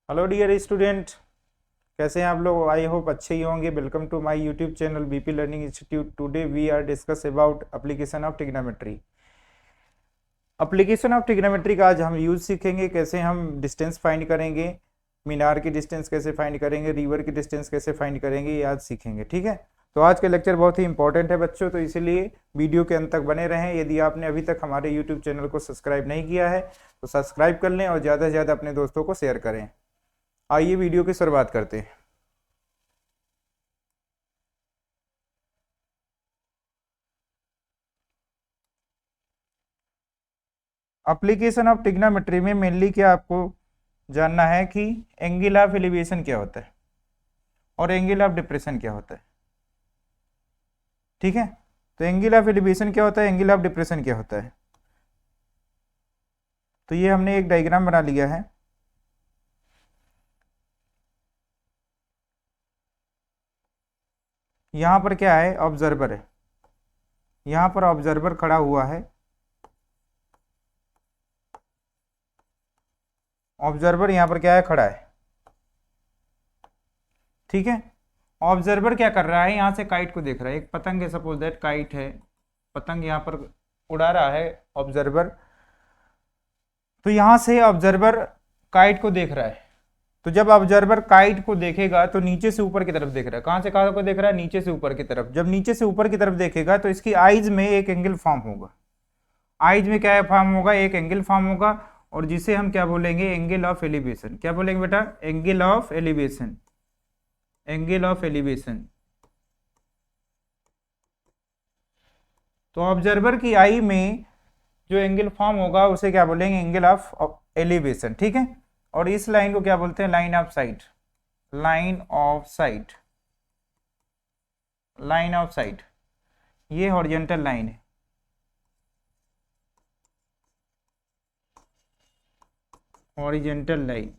Hello dear student, कैसे हैं आप लोग? आई होप अच्छे ही होंगे। Welcome to my YouTube channel BP learning institute. Today we are discuss about application of trigonometry. Application of trigonometry का आज हम यूज सीखेंगे, कैसे हम डिस्टेंस फाइंड करेंगे, मीनार की डिस्टेंस कैसे फाइंड करेंगे, रिवर की डिस्टेंस कैसे फाइंड करेंगे, ये आज सीखेंगे। ठीक है, तो आज का लेक्चर बहुत ही इंपॉर्टेंट है बच्चों, तो इसीलिए वीडियो के अंत तक बने रहें। यदि आपने अभी तक हमारे यूट्यूब चैनल को सब्सक्राइब नहीं किया है तो सब्सक्राइब कर लें और ज़्यादा से ज़्यादा अपने दोस्तों को शेयर करें। आइए वीडियो की शुरुआत करते हैं। एप्लीकेशन ऑफ ट्रिग्नोमेट्री में मेनली क्या आपको जानना है कि एंगल ऑफ एलिवेशन क्या होता है और एंगल ऑफ डिप्रेशन क्या होता है। ठीक है, तो एंगल ऑफ एलिवेशन क्या होता है, एंगल ऑफ डिप्रेशन क्या होता है। तो ये हमने एक डायग्राम बना लिया है। यहाँ पर क्या है, ऑब्जर्वर है। यहाँ पर ऑब्जर्वर खड़ा हुआ है। ऑब्जर्वर यहाँ पर क्या है, खड़ा है। ठीक है, ऑब्जर्वर क्या कर रहा है, यहाँ से काइट को देख रहा है। एक पतंग है, सपोज दैट काइट है, पतंग यहाँ पर उड़ा रहा है ऑब्जर्वर। तो यहाँ से ऑब्जर्वर काइट को देख रहा है। तो जब ऑब्जर्वर काइट को देखेगा तो नीचे से ऊपर की तरफ देख रहा है। कहाँ से कहाँ को देख रहा है, नीचे से ऊपर की तरफ। जब नीचे से ऊपर की तरफ देखेगा तो इसकी आईज में एक एंगल फॉर्म होगा। आईज में क्या है, फॉर्म होगा, एक एंगल फॉर्म होगा, और जिसे हम क्या बोलेंगे, एंगल ऑफ एलिवेशन। क्या बोलेंगे बेटा, angle of elevation. Angle of elevation. तो ऑब्जर्वर की आई में जो एंगल फॉर्म होगा उसे क्या बोलेंगे, एंगल ऑफ एलिवेशन। ठीक है, और इस लाइन को क्या बोलते हैं, line of site. Line of site. Line of site, ये हॉरिजॉन्टल लाइन है। Horizontal line.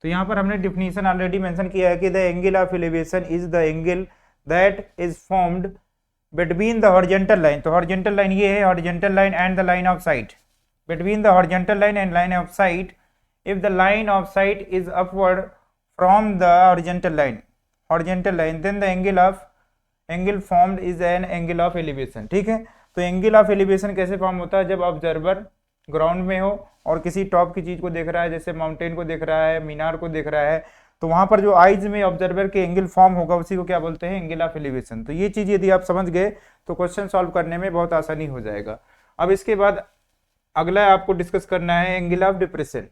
तो यहां पर हमने डिफिनीशन ऑलरेडी मेंशन किया है कि the angle of elevation is the angle that is formed between the horizontal line. तो हॉरिजॉन्टल लाइन ये है, horizontal line and the line of site. Between the horizontal line and line of site if the line of sight is upward from the horizontal line then the angle formed is an angle of elevation। ठीक है, तो angle of elevation कैसे form होता है, जब observer ground में हो और किसी टॉप की चीज को देख रहा है, जैसे माउंटेन को देख रहा है, मीनार को देख रहा है, तो वहां पर जो आइज में ऑब्जर्वर के एंगल फॉर्म होगा उसी को क्या बोलते हैं, एंगल ऑफ एलिवेशन। तो ये चीज यदि आप समझ गए तो क्वेश्चन सॉल्व करने में बहुत आसानी हो जाएगा। अब इसके बाद अगला आपको डिस्कस करना है angle of depression.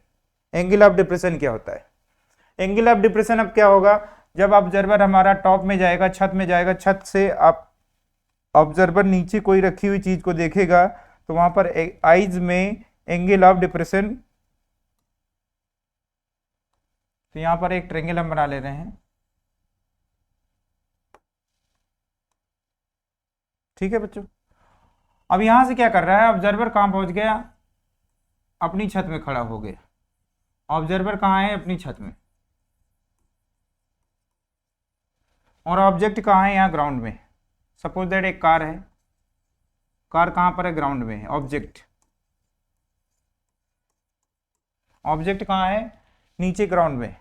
Angle of depression क्या होता है। एंगल ऑफ डिप्रेशन अब क्या होगा, जब ऑब्जर्वर हमारा टॉप में जाएगा, छत में जाएगा, छत से आप ऑब्जर्वर नीचे कोई रखी हुई चीज को देखेगा तो वहां पर आइज में एंगल ऑफ डिप्रेशन। तो यहां पर एक ट्रायंगल हम बना ले रहे हैं। ठीक है बच्चों, अब यहां से क्या कर रहा है, ऑब्जर्वर कहां पहुंच गया, अपनी छत में खड़ा हो गया। ऑब्जर्वर कहाँ है, अपनी छत में, और ऑब्जेक्ट कहाँ है, यहाँ ग्राउंड में। सपोज दैट एक कार है, कार कहाँ पर है, ग्राउंड में है। ऑब्जेक्ट, ऑब्जेक्ट कहाँ है, नीचे ग्राउंड में।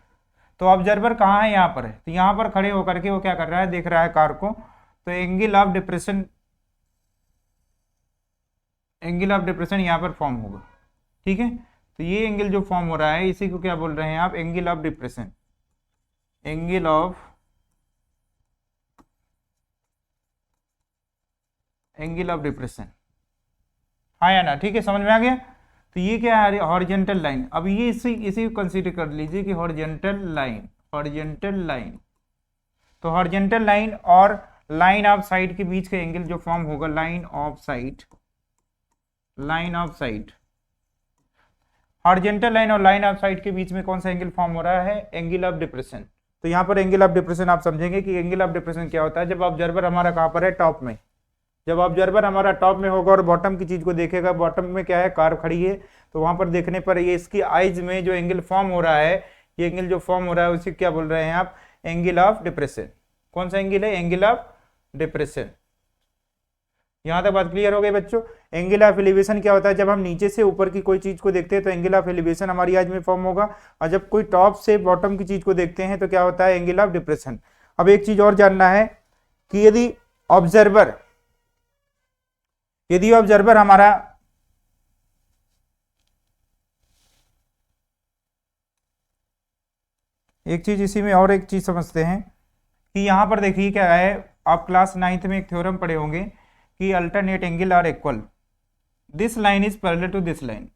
तो ऑब्जर्वर कहाँ है, यहाँ पर है। तो यहाँ पर खड़े होकर के वो क्या कर रहा है, देख रहा है कार को। तो angle of depression, angle of depression यहाँ पर फॉर्म होगा। ठीक है, तो ये एंगल जो फॉर्म हो रहा है इसी को क्या बोल रहे हैं आप, angle of depression. Angle of, angle of depression, हाँ या ना, ठीक है, समझ में आ गया। तो ये क्या है, हॉरिजॉन्टल लाइन। अब ये इसी इसी को कंसीडर कर लीजिए कि हॉरिजॉन्टल लाइन, हॉरिजॉन्टल लाइन। तो हॉरिजॉन्टल लाइन और लाइन ऑफ साइट के बीच का एंगल जो फॉर्म होगा, line of site, line of site. Horizontal line और लाइन ऑफ साइट के बीच में कौन सा एंगल फॉर्म हो रहा है, एंगल ऑफ डिप्रेशन। तो यहाँ पर एंगल ऑफ डिप्रेशन आप समझेंगे कि एंगल ऑफ डिप्रेशन क्या होता है, जब ऑब्जर्वर हमारा कहाँ पर है, टॉप में। जब ऑब्जर्वर हमारा टॉप में होगा और बॉटम की चीज को देखेगा, बॉटम में क्या है, कार खड़ी है, तो वहां पर देखने पर ये इसकी आइज में जो एंगल फॉर्म हो रहा है, ये एंगल जो फॉर्म हो रहा है उसे क्या बोल रहे हैं आप, एंगल ऑफ डिप्रेशन। कौन सा एंगल है, एंगल ऑफ डिप्रेशन। यहाँ तक बात क्लियर हो गई बच्चों। एंगल ऑफ एलिवेशन क्या होता है, जब हम नीचे से ऊपर की कोई चीज को देखते हैं तो एंगल ऑफ एलिवेशन हमारी आज में फॉर्म होगा, और जब कोई टॉप से बॉटम की चीज को देखते हैं तो क्या होता है, एंगल ऑफ डिप्रेशन। अब एक चीज और जानना है कि यदि ऑब्जर्वर हमारा एक चीज इसी में और एक चीज समझते हैं कि यहाँ पर देखिए क्या है, आप क्लास 9th में एक थ्योरम पढ़े होंगे कि alternate angle are equal, this line is parallel to this line,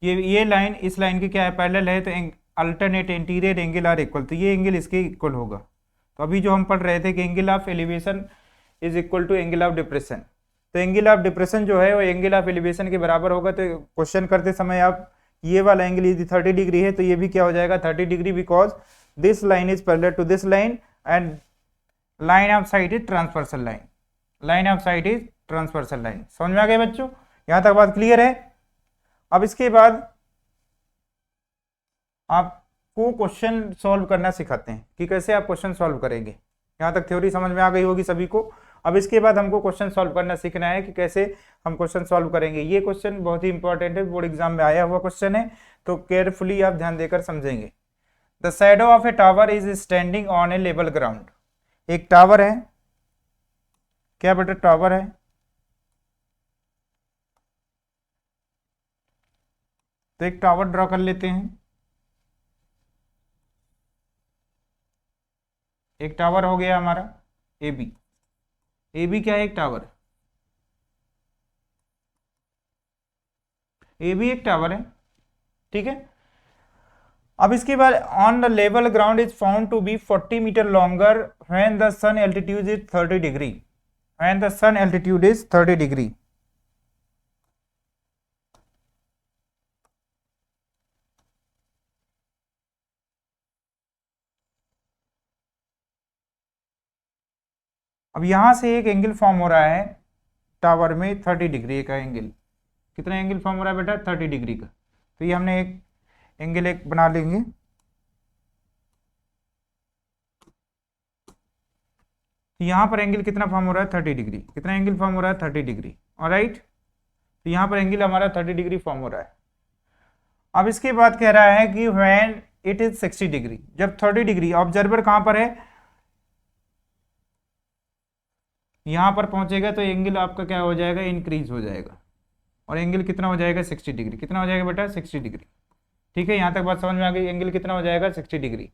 ये लाइन इस लाइन की क्या है, पैरेलल है, तो alternate interior angle are equal, तो ये एंगल इसके इक्वल होगा। तो अभी जो हम पढ़ रहे थे कि angle of elevation is equal to angle of depression, तो एंगल ऑफ डिप्रेशन जो है वो एंगल ऑफ एलिवेशन के बराबर होगा। तो क्वेश्चन करते समय आप ये वाला एंगल यदि 30 डिग्री है तो ये भी क्या हो जाएगा 30 degree, because this line is parallel to this line and line of sight is transversal line, line of sight is transversal line. समझ में आ गया बच्चों, यहां तक बात क्लियर है। अब इसके बाद आपको क्वेश्चन सॉल्व करना सिखाते हैं कि कैसे आप क्वेश्चन सॉल्व करेंगे। यहां तक थ्योरी समझ में आ गई होगी सभी को। अब इसके बाद हमको क्वेश्चन सॉल्व करना सीखना है कि कैसे हम क्वेश्चन सॉल्व करेंगे। ये क्वेश्चन बहुत ही इंपॉर्टेंट है, बोर्ड एग्जाम में आया हुआ क्वेश्चन है, तो केयरफुली आप ध्यान देकर समझेंगे। The shadow of A tower is standing on A level ground, एक टावर है, क्या बेटा टावर है, तो एक टावर ड्रॉ कर लेते हैं। एक टावर हो गया हमारा ए बी, ए बी क्या है, एक टावर, ए बी एक टावर है, ठीक है। अब इसके बाद on the level ground is found to be 40 metre longer when the sun altitude is 30 degree, when the sun altitude is 30 degree. अब यहां से एक एंगल फॉर्म हो रहा है टावर में 30 डिग्री का एंगल, कितना एंगल फॉर्म हो रहा है बेटा 30 डिग्री का। तो ये हमने एक एंगल एक बना लेंगे, यहां पर एंगल कितना फॉर्म हो रहा है 30 डिग्री, कितना एंगल फॉर्म हो रहा है 30 डिग्री, ऑलराइट। तो यहां पर एंगल हमारा 30 डिग्री फॉर्म हो रहा है। अब इसके बाद कह रहा है कि व्हेन इट इज 60 डिग्री, जब 30 डिग्री ऑब्जर्वर कहां पर है, यहां पर पहुंचेगा तो एंगल आपका क्या हो जाएगा, इंक्रीज हो जाएगा, और एंगल कितना हो जाएगा 60 डिग्री, कितना हो जाएगा बेटा 60 डिग्री, ठीक है। यहां तक बात समझ में आ गई, एंगल कितना हो जाएगा 60 डिग्री।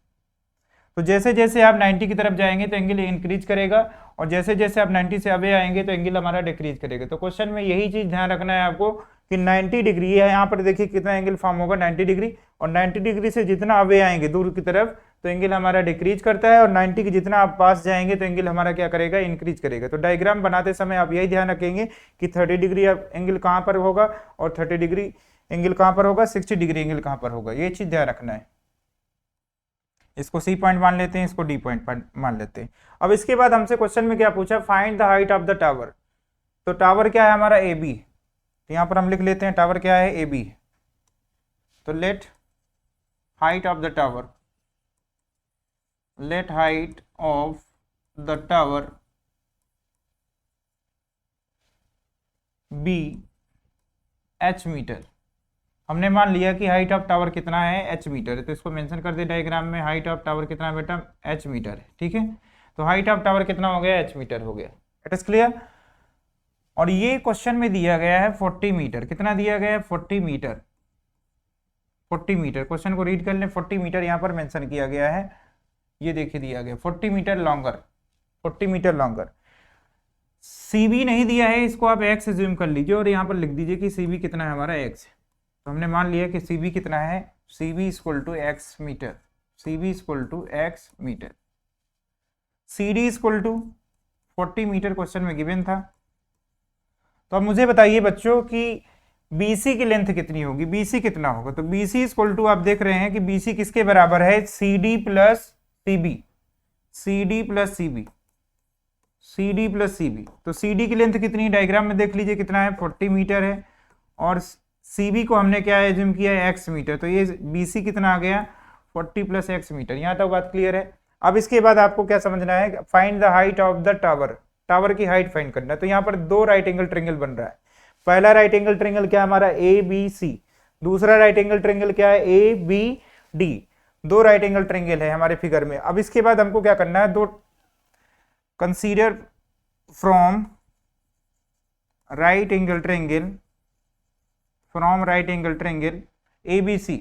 तो जैसे जैसे आप 90 की तरफ जाएंगे तो एंगल इंक्रीज करेगा, और जैसे जैसे आप 90 से अवे आएंगे तो एंगल हमारा डिक्रीज करेगा। तो क्वेश्चन में यही चीज ध्यान रखना है आपको कि 90 डिग्री है, यहाँ पर देखिए कितना एंगल फॉर्म होगा 90 डिग्री, और 90 डिग्री से जितना अवे आएंगे दूर की तरफ तो एंगल हमारा डिक्रीज करता है, और 90 के जितना आप पास जाएंगे तो एंगल हमारा क्या करेगा, इंक्रीज करेगा। तो डायग्राम बनाते समय आप यही ध्यान रखेंगे कि 30 डिग्री एंगल कहाँ पर होगा और 30 डिग्री एंगल कहाँ पर होगा, 60 डिग्री एंगल कहाँ पर होगा, ये चीज ध्यान रखना है। इसको सी पॉइंट मान लेते हैं, इसको डी पॉइंट मान लेते हैं। अब इसके बाद हमसे क्वेश्चन में क्या पूछा, find the height of the tower. तो टावर क्या है हमारा ए बी, तो यहां पर हम लिख लेते हैं टावर क्या है ए बी। तो let height of the tower, let height of the tower be h metre. हमने मान लिया कि हाइट ऑफ टावर कितना है h मीटर है, तो इसको मेंशन कर दे डायग्राम में, हाइट ऑफ टावर कितना है बेटा h मीटर है, ठीक है। तो हाइट ऑफ टावर कितना हो गया, h मीटर हो गया, इट इज क्लियर। और ये क्वेश्चन में दिया गया है 40 मीटर, कितना दिया गया है 40 मीटर, 40 मीटर, क्वेश्चन को रीड कर लें, 40 मीटर यहाँ पर मेंशन किया गया है, ये देखिए दिया गया 40 metre longer, 40 metre longer. CB नहीं दिया है, इसको आप एक्स ज्यूम कर लीजिए और यहाँ पर लिख दीजिए कि सीबी कितना है हमारा एक्स। तो हमने मान लिया कि सीबी कितना है, CB equal to x metre, CB equal to x metre. CD equal to 40 metre question में गिवन था। तो अब मुझे बताइए बच्चों कि बीसी की लेंथ कितनी होगी, बीसी कितना होगा। तो बीसी इक्वल टू आप देख रहे हैं कि बीसी किसके बराबर है, CD plus CB, CD plus CB, CD plus CB. तो सीडी की लेंथ कितनी, डायग्राम में देख लीजिए कितना है 40 मीटर है, और सीबी को हमने क्या एज्यूम किया है एक्स मीटर, तो ये बीसी कितना आ गया 40 प्लस एक्स मीटर। यहाँ तक बात क्लियर है। अब इसके बाद आपको क्या समझना है, find the height of the tower. Tower की हाइट फाइंड करना है। तो यहाँ पर दो राइट एंगल ट्रायंगल बन रहा है। पहला राइट एंगल ट्रायंगल क्या है हमारा ABC, दूसरा राइट एंगल ट्रायंगल क्या है ABD। दो राइट एंगल ट्रायंगल है हमारे फिगर में। अब इसके बाद हमको क्या करना है, to consider from right angle triangle, from right angle triangle ABC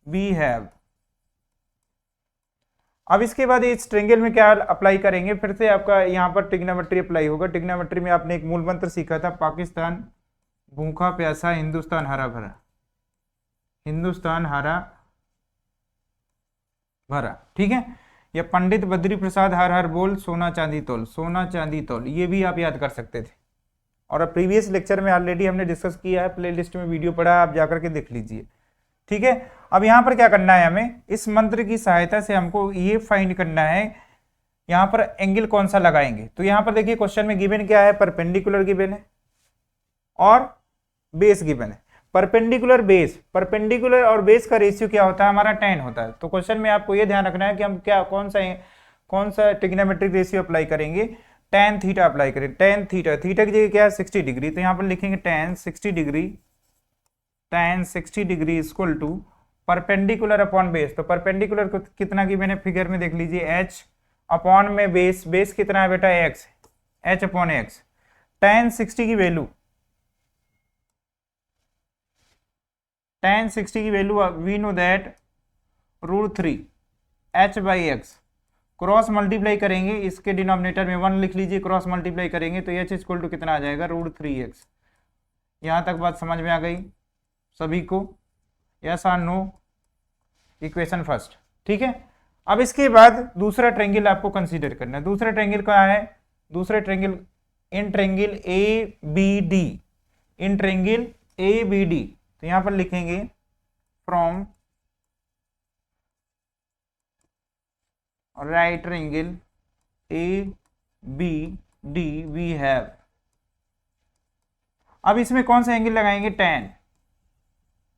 we have. अब इसके बाद इस ट्रायंगल में क्या अप्लाई करेंगे, फिर से आपका यहाँ पर ट्रिग्नोमेट्री अप्लाई होगा। ट्रिग्नोमेट्री में आपने एक मूल मंत्र सीखा था, पाकिस्तान भूखा प्यासा, हिंदुस्तान हरा भरा, हिंदुस्तान हरा भरा, ठीक है। या पंडित बद्री प्रसाद हर हर बोल, सोना चांदी तोल, सोना चांदी तोल, ये भी आप याद कर सकते थे। और अब प्रीवियस लेक्चर में ऑलरेडी हमने डिस्कस किया है, प्लेलिस्ट में वीडियो पड़ा है, आप जाकर के देख लीजिए, ठीक है। अब यहाँ पर क्या करना है, हमें इस मंत्र की सहायता से हमको ये फाइंड करना है यहाँ पर एंगल कौन सा लगाएंगे। तो यहाँ पर देखिए क्वेश्चन में गिवन क्या है, परपेंडिकुलर गिवन है और बेस गिवन है। परपेंडिकुलर बेस, परपेंडिकुलर और बेस का रेशियो क्या होता है हमारा 10 होता है। तो क्वेश्चन में आपको ये ध्यान रखना है कि हम क्या कौन सा ट्रिग्नोमेट्रिक रेशियो अप्लाई करेंगे, tan थीटा अप्लाई करें। tan थीटा, थीटा की जगह क्या है 60 डिग्री, तो यहाँ पर लिखेंगे tan 60 degree, tan 60 degree equal to perpendicular upon base. तो परपेंडिकुलर को कितना की मैंने फिगर में देख लीजिए h अपॉन में बेस, बेस कितना है बेटा x, h अपॉन x। tan 60 की वैल्यू, tan 60 की value we know that √3 h by x. Cross multiply करेंगे, इसके डिनोमिनेटर में 1 लिख लीजिए, क्रॉस मल्टीप्लाई करेंगे तो h इक्वल टू कितना आ जाएगा √3x। यहाँ तक बात समझ में आ गई सभी को, यस और नो, इक्वेशन फर्स्ट, ठीक है। अब इसके बाद दूसरा ट्रायंगल आपको कंसीडर करना है। दूसरा ट्रायंगल क्या है, दूसरा triangle in triangle ABD, in triangle ABD। तो यहाँ पर लिखेंगे from right triangle ABD we have. अब इसमें कौन सा एंगल लगाएंगे,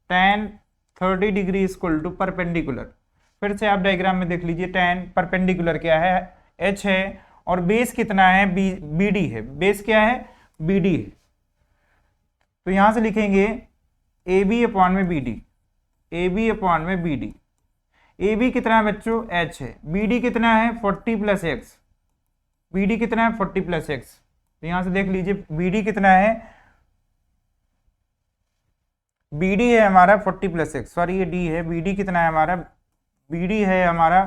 tan 30 degree equal to perpendicular. फिर से आप डायग्राम में देख लीजिए, tan परपेंडिकुलर क्या है h है और बेस कितना है BD है, बेस क्या है BD है। तो यहां से लिखेंगे AB अपॉन में BD, AB अपॉन में BD। AB कितना है बच्चों h है, BD कितना है 40 प्लस x, BD कितना है 40 प्लस x। तो यहां से देख लीजिए BD कितना है, BD है हमारा 40 प्लस x, सॉरी ये D है, BD कितना है हमारा, BD है हमारा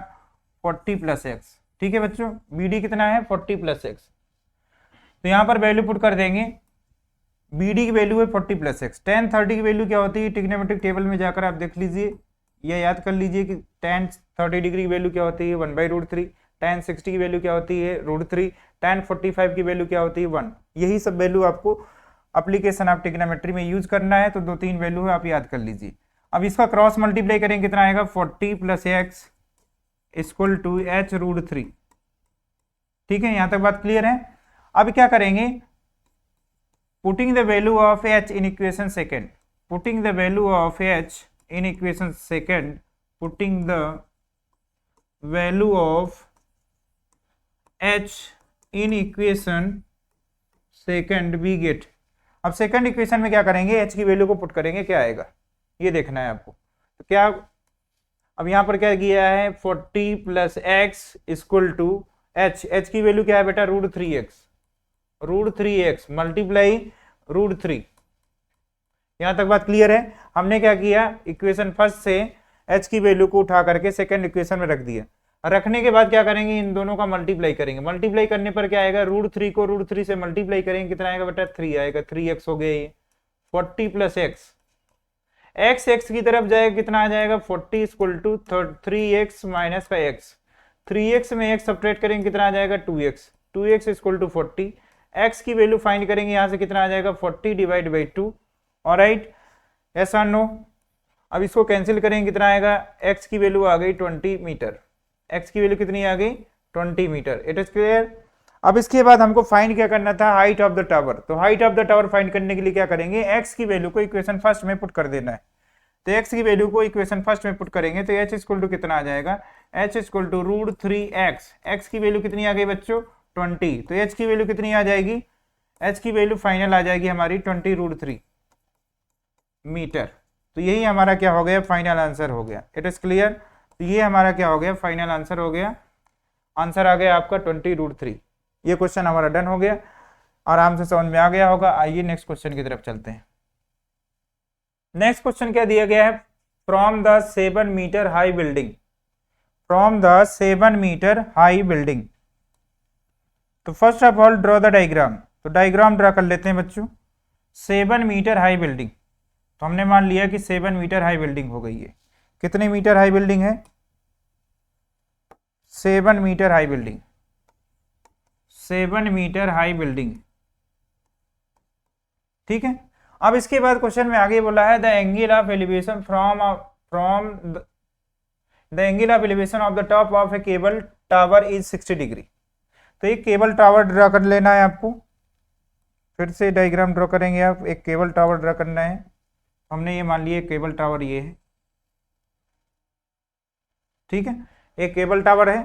40 प्लस x, ठीक है बच्चों, BD कितना है 40 प्लस x। तो यहाँ पर वैल्यू पुट कर देंगे, BD की वैल्यू है 40 प्लस x। tan 30 की वैल्यू क्या होती है, ट्रिग्नोमेट्रिक टेबल में जाकर आप देख लीजिए, यह याद कर लीजिए कि tan 30 डिग्री की वैल्यू क्या होती है 1/√3, tan 60 की वैल्यू क्या होती है √3, tan 45 की वैल्यू क्या होती है 1। यही सब वैल्यू आपको एप्लीकेशन ऑफ ट्रिग्नोमेट्री में यूज करना है। तो 2-3 वैल्यू है, आप याद कर लीजिए। अब इसका क्रॉस मल्टीप्लाई करेंगे कितना आएगा 40 plus x equal to h √3, ठीक है, यहां तक बात क्लियर है। अब क्या करेंगे, putting the value of h in equation second, putting the value of h in equation second, putting the value of h in equation second we get. अब सेकंड इक्वेशन में क्या करेंगे, h की वैल्यू को पुट करेंगे, क्या आएगा ये देखना है आपको। तो क्या अब यहाँ पर क्या किया है 40 plus x equal to h की वैल्यू क्या है बेटा √3x मल्टीप्लाई √3। यहाँ तक बात क्लियर है। हमने क्या किया, इक्वेशन फर्स्ट से h की वैल्यू को उठा करके सेकंड इक्वेशन में रख दिया। रखने के बाद क्या करेंगे, इन दोनों का मल्टीप्लाई करेंगे। मल्टीप्लाई करने पर क्या आएगा, √3 को √3 से मल्टीप्लाई करेंगे, कितना आएगा बेटा 3 आएगा, 3x हो गया ये 40 प्लस x की तरफ जाएगा, कितना आ जाएगा 40 इक्वल टू 3x माइनस का x, 3x में x सब्ट्रैक्ट करेंगे कितना आ जाएगा 2x इक्वल टू 40। x की वैल्यू फाइंड करेंगे, यहाँ से कितना आ जाएगा 40 डिवाइड बाई 2। ऑलराइट, यस और नो। अब इसको कैंसिल करेंगे, कितना आएगा, x की वैल्यू आ गई 20 मीटर, x की वैल्यू कितनी आ गई 20 मीटर। It is clear. अब इसके बाद हमको फाइंड क्या करना था, हाइट ऑफ द टावर। तो height of the tower find करने के लिए क्या करेंगे, x की वैल्यू को इक्वेशन फर्स्ट में पुट कर देना है। तो x की वैल्यू को इक्वेशन फर्स्ट में पुट करेंगे तो h इक्वल टू कितना आ जाएगा h equal to √3x, x की वैल्यू कितनी आ गई बच्चों 20, तो h की वैल्यू कितनी आ जाएगी, h की वैल्यू फाइनल आ जाएगी हमारी 20√3 मीटर। तो यही हमारा क्या हो गया, फाइनल आंसर हो गया। It is clear. तो ये हमारा क्या हो गया, फाइनल आंसर हो गया। आंसर आ गया आपका 20√3। ये क्वेश्चन हमारा डन हो गया, आराम से समझ में आ गया होगा। आइए नेक्स्ट क्वेश्चन की तरफ चलते हैं। नेक्स्ट क्वेश्चन क्या दिया गया है, from the 7 metre high building, from the 7 metre high building. तो first of all draw the diagram, तो डायग्राम ड्रा कर लेते हैं बच्चों। 7 मीटर हाई बिल्डिंग, तो हमने मान लिया कि 7 मीटर हाई बिल्डिंग हो गई है। कितने मीटर हाई बिल्डिंग है, 7 metre high building, 7 metre high building, ठीक है। अब इसके बाद क्वेश्चन में आगे बोला है the angle of elevation from the angle of elevation of the top of A cable tower is 60 degree. तो एक केबल टावर ड्रा कर लेना है आपको, फिर से डायग्राम ड्रॉ करेंगे आप। एक केबल टावर ड्रा करना है, हमने ये मान लिया केबल टावर ये है, ठीक है। एक केबल टावर है,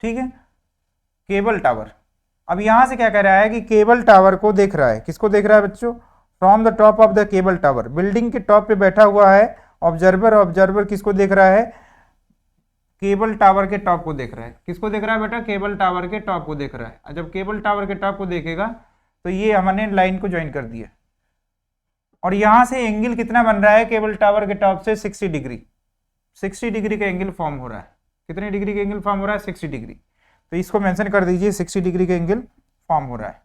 ठीक है, केबल टावर। अब यहां से क्या कह रहा है कि केबल टावर को देख रहा है, किसको देख रहा है बच्चों, from the top of the cable tower, building के टॉप पे बैठा हुआ है ऑब्जर्वर। ऑब्जर्वर किसको देख रहा है, केबल टावर के टॉप को देख रहा है। किसको देख रहा है बेटा, केबल टावर के टॉप को देख रहा है। जब केबल टावर के टॉप को देखेगा तो ये हमने लाइन को ज्वाइन कर दिया, और यहां से एंगल कितना बन रहा है केबल टावर के टॉप से, 60 डिग्री, 60 डिग्री का एंगल फॉर्म हो रहा है। कितने डिग्री का एंगल फॉर्म हो रहा है, 60 डिग्री। तो इसको मेंशन कर दीजिए, 60 डिग्री का एंगल फॉर्म हो रहा है।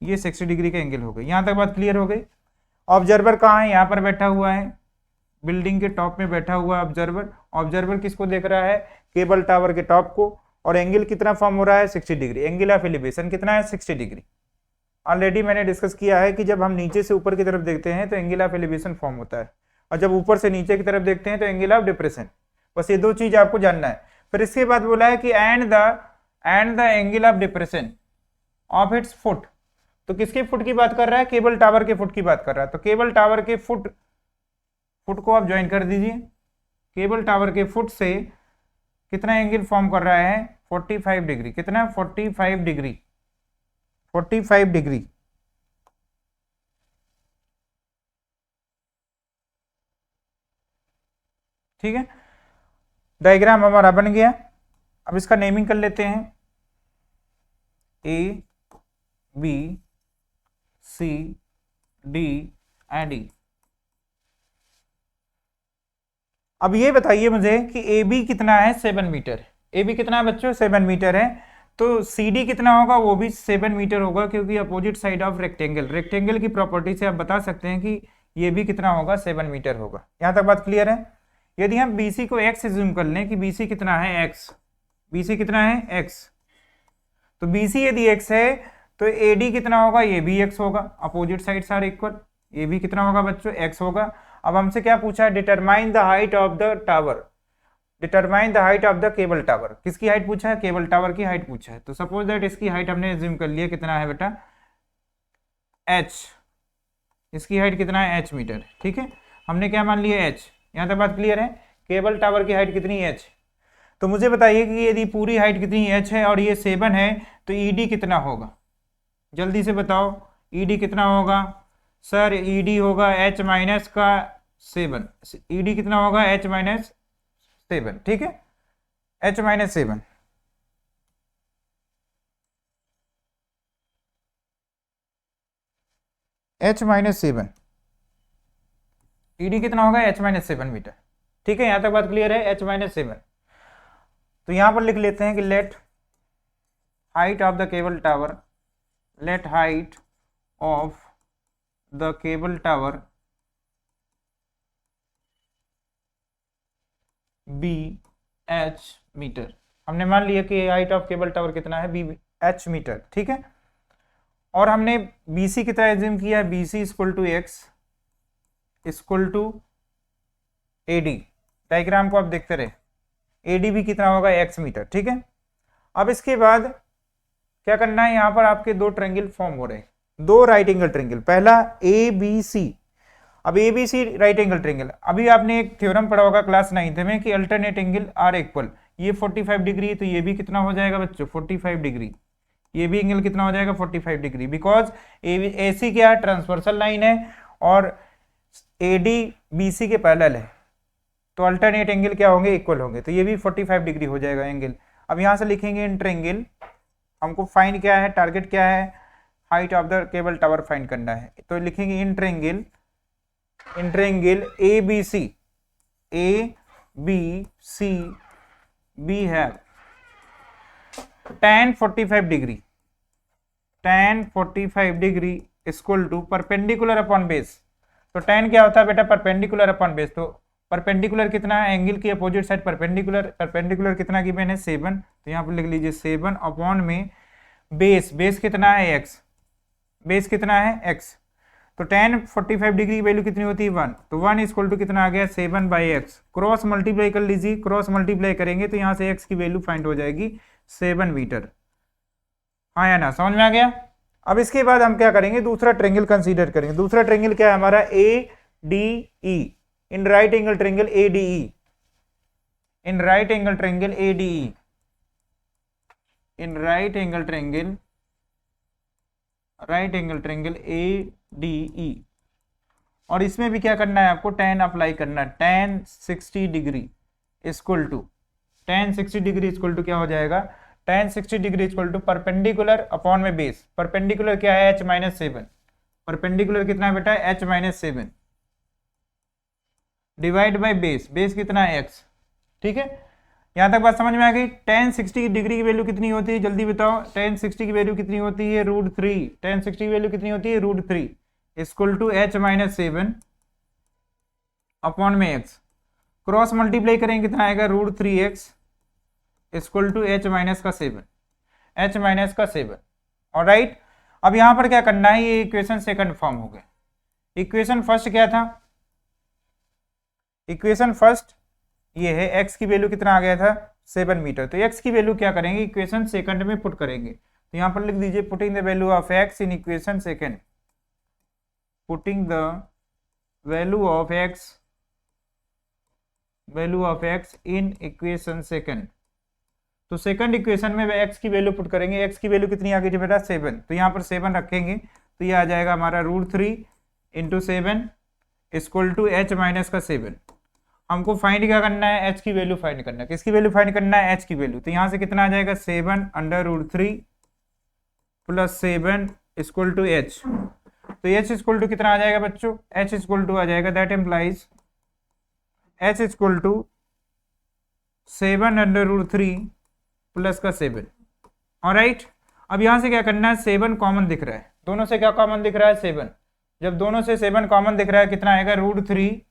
ये 60 डिग्री का एंगल हो गई। यहां तक बात क्लियर हो गई। ऑब्जर्वर कहाँ है, यहाँ पर बैठा हुआ है, बिल्डिंग के टॉप में बैठा हुआ है ऑब्जर्वर। ऑब्जर्वर किसको देख रहा है, केबल टावर के टॉप को, और एंगल कितना फॉर्म हो रहा है, 60 डिग्री। एंगल ऑफ एलिवेशन कितना है, 60 डिग्री। ऑलरेडी मैंने डिस्कस किया है कि जब हम नीचे से ऊपर की तरफ देखते हैं तो एंगल ऑफ एलिवेशन फॉर्म होता है, और जब ऊपर से नीचे की तरफ देखते हैं तो एंगल ऑफ डिप्रेशन। बस ये दो चीज आपको जानना है। फिर इसके बाद बोला है कि and the angle of depression of its foot. तो किसके फुट की बात कर रहा है, केबल टावर के फुट की बात कर रहा है। तो केबल टावर के फुट को आप ज्वाइन कर दीजिए। केबल टावर के फुट से कितना एंगल फॉर्म कर रहा है, 45 डिग्री। कितना, 45 डिग्री, 45 डिग्री, ठीक है। डायग्राम हमारा बन गया। अब इसका नेमिंग कर लेते हैं, A B C D and E. अब ये बताइए मुझे कि ए बी कितना है, 7 मीटर। ए बी कितना है बच्चों, 7 मीटर है। तो सी डी कितना होगा, वो भी 7 मीटर होगा, क्योंकि opposite side of rectangle, rectangle की प्रॉपर्टी से आप बता सकते हैं कि ये भी कितना होगा, 7 मीटर होगा। यहां तक बात क्लियर है। यदि हम BC को x एज्यूम कर लें कि BC कितना है, x, BC कितना है, x, तो BC यदि x है तो AD कितना होगा, ये भी x होगा। अपोजिट साइड्स आर इक्वल, ये भी कितना होगा बच्चों, x होगा। अब हमसे क्या पूछा है, determine the height of the tower, determine the height of the cable tower. किसकी हाइट पूछा है, केबल टावर की हाइट पूछा है। तो सपोज दैट इसकी हाइट हमने एज्यूम कर लिया, कितना है बेटा, h, इसकी हाइट कितना है, h मीटर, ठीक है। हमने क्या मान लिया, h। यहाँ तक बात क्लियर है। केबल टावर की हाइट कितनी है, h। तो मुझे बताइए कि यदि पूरी हाइट कितनी h है और ये 7 है, तो ED कितना होगा, जल्दी से बताओ। ED कितना होगा सर, ED होगा h माइनस का 7। ED कितना होगा, h माइनस 7, ठीक है, h minus 7। h minus 7, ED कितना होगा, h माइनस 7 मीटर, ठीक है। यहां तक बात क्लियर है, h माइनस 7। तो यहां पर लिख लेते हैं कि let height of the cable tower, let height of the cable tower be h metre. हमने मान लिया कि हाइट ऑफ केबल टावर कितना है, b h मीटर, ठीक है। और हमने BC कितना एज्यूम किया है, BC equal to x equal to AD। Diagram को आप देखते रहे, AD भी कितना होगा, x मीटर, ठीक है। अब इसके बाद क्या करना है, यहाँ पर आपके दो ट्रायंगल फॉर्म हो रहे हैं। दो राइट एंगल ट्रायंगल, पहला ए बी सी। अब A B C right angle triangle, अभी आपने एक थ्योरम पढ़ा होगा क्लास 9th में कि अल्टरनेट एंगल आर इक्वल, ये 45 डिग्री, तो ये भी कितना हो जाएगा बच्चों 45 डिग्री, ये भी एंगल कितना हो जाएगा 45 डिग्री, बिकॉज ए सी क्या है ट्रांसवर्सल लाइन है और ए डी बी सी के पैरेलल है, तो अल्टरनेट एंगल क्या होंगे इक्वल होंगे, तो ये भी 45 डिग्री हो जाएगा एंगल। अब यहां से लिखेंगे इंटरएंगल, हमको फाइंड क्या है, टारगेट क्या है, height of the cable tower find करना है, तो लिखेंगे in triangle, in triangle A B C, A B C B है tan 45 degree, tan 45 degree equal to perpendicular upon base. तो tan क्या होता है बेटा परपेंडिकुलर अपॉन बेस, तो परपेंडिकुलर कितना है, एंगल की अपोजिट साइड परपेंडिकुलर, परपेंडिकुलर कितना गिवन है 7, तो यहाँ पर लिख लीजिए 7 अपॉन में बेस, बेस कितना है x, बेस कितना है x, तो tan 45 डिग्री की वैल्यू कितनी होती है 1, तो 1 इक्वल टू कितना आ गया 7/x, क्रॉस मल्टीप्लाई कर लीजिए, क्रॉस मल्टीप्लाई करेंगे तो यहाँ से x की वैल्यू फाइंड हो जाएगी 7 मीटर। हाँ या ना, समझ में आ गया। अब इसके बाद हम क्या करेंगे, दूसरा ट्रायंगल कंसीडर करेंगे। दूसरा ट्रायंगल क्या है हमारा A D E, in right angle triangle A D E, in right angle triangle A D E, in right angle triangle, right angle triangle A D E, और इसमें भी क्या करना है आपको tan अप्लाई करना है, tan 60 degree equal to, tan 60 degree equal to क्या हो जाएगा, tan 60 degree equal to perpendicular upon में बेस, परपेंडिकुलर क्या है h-7, परपेंडिकुलर कितना है बेटा h-7 divide by base, base कितना है x, ठीक है। यहां तक बात समझ में आ गई। tan 60 डिग्री की वैल्यू कितनी होती है जल्दी बताओ, tan 60 की वैल्यू कितनी होती है √3, tan 60 की वैल्यू कितनी होती है √3 इक्वल टू h-7 अपॉन में x, क्रॉस मल्टीप्लाई करेंगे कितना आएगा √3x equal to h-7, h-7। Alright, अब यहां पर क्या करना है, ये इक्वेशन सेकंड फॉर्म हो गया। इक्वेशन फर्स्ट क्या था, इक्वेशन फर्स्ट ये है, x की वैल्यू कितना आ गया था 7 मीटर, तो x की वैल्यू क्या करेंगे इक्वेशन सेकंड में पुट करेंगे, तो यहां पर लिख दीजिए putting the value of x in equation second, putting the value of x, value of x in equation second, तो सेकंड इक्वेशन में x की वैल्यू पुट करेंगे, x की वैल्यू कितनी आ गई थी बेटा 7, तो यहाँ पर 7 रखेंगे तो ये आ जाएगा हमारा √3 इंटू 7 इक्वल टू h-7। हमको फाइंड क्या करना है, h की वैल्यू फाइंड करना है, किसकी वैल्यू फाइंड करना है h की वैल्यू, तो यहाँ से कितना आ जाएगा 7/√3 प्लस 7 इक्वल टू h, तो h इक्वल टू कितना आ जाएगा बच्चों, h इक्वल टू आ जाएगा that implies h equal to 7/√3 plus का 7। ऑलराइट, अब यहां से क्या करना है 7 कॉमन दिख रहा है, दोनों से क्या कॉमन दिख रहा है 7, जब दोनों से 7 कॉमन दिख रहा है कितना आएगा √3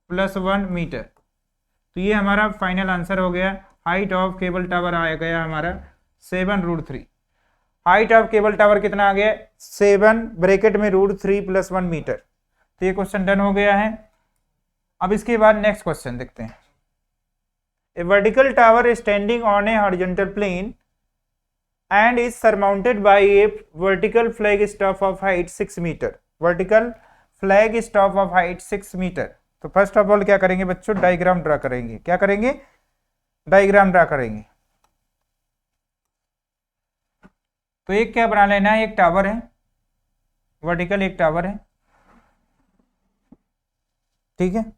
प्लस 1 मीटर, तो ये हमारा फाइनल आंसर हो गया। हाइट ऑफ केबल टावर आ गया हमारा 7√3, हाइट ऑफ केबल टावर कितना आ गया 7 ब्रैकेट में √3 प्लस 1 मीटर, तो ये क्वेश्चन डन हो गया है। अब इसके बाद नेक्स्ट क्वेश्चन देखते हैं। A vertical tower is standing on a horizontal plane and is surmounted by a vertical flag staff of height 6 meter. Vertical flag staff of height 6 meter. तो फर्स्ट ऑफ ऑल क्या करेंगे बच्चों, diagram draw करेंगे, क्या करेंगे diagram draw करेंगे। तो एक क्या बना लेना है, एक टावर है वर्टिकल, एक टावर है, ठीक है।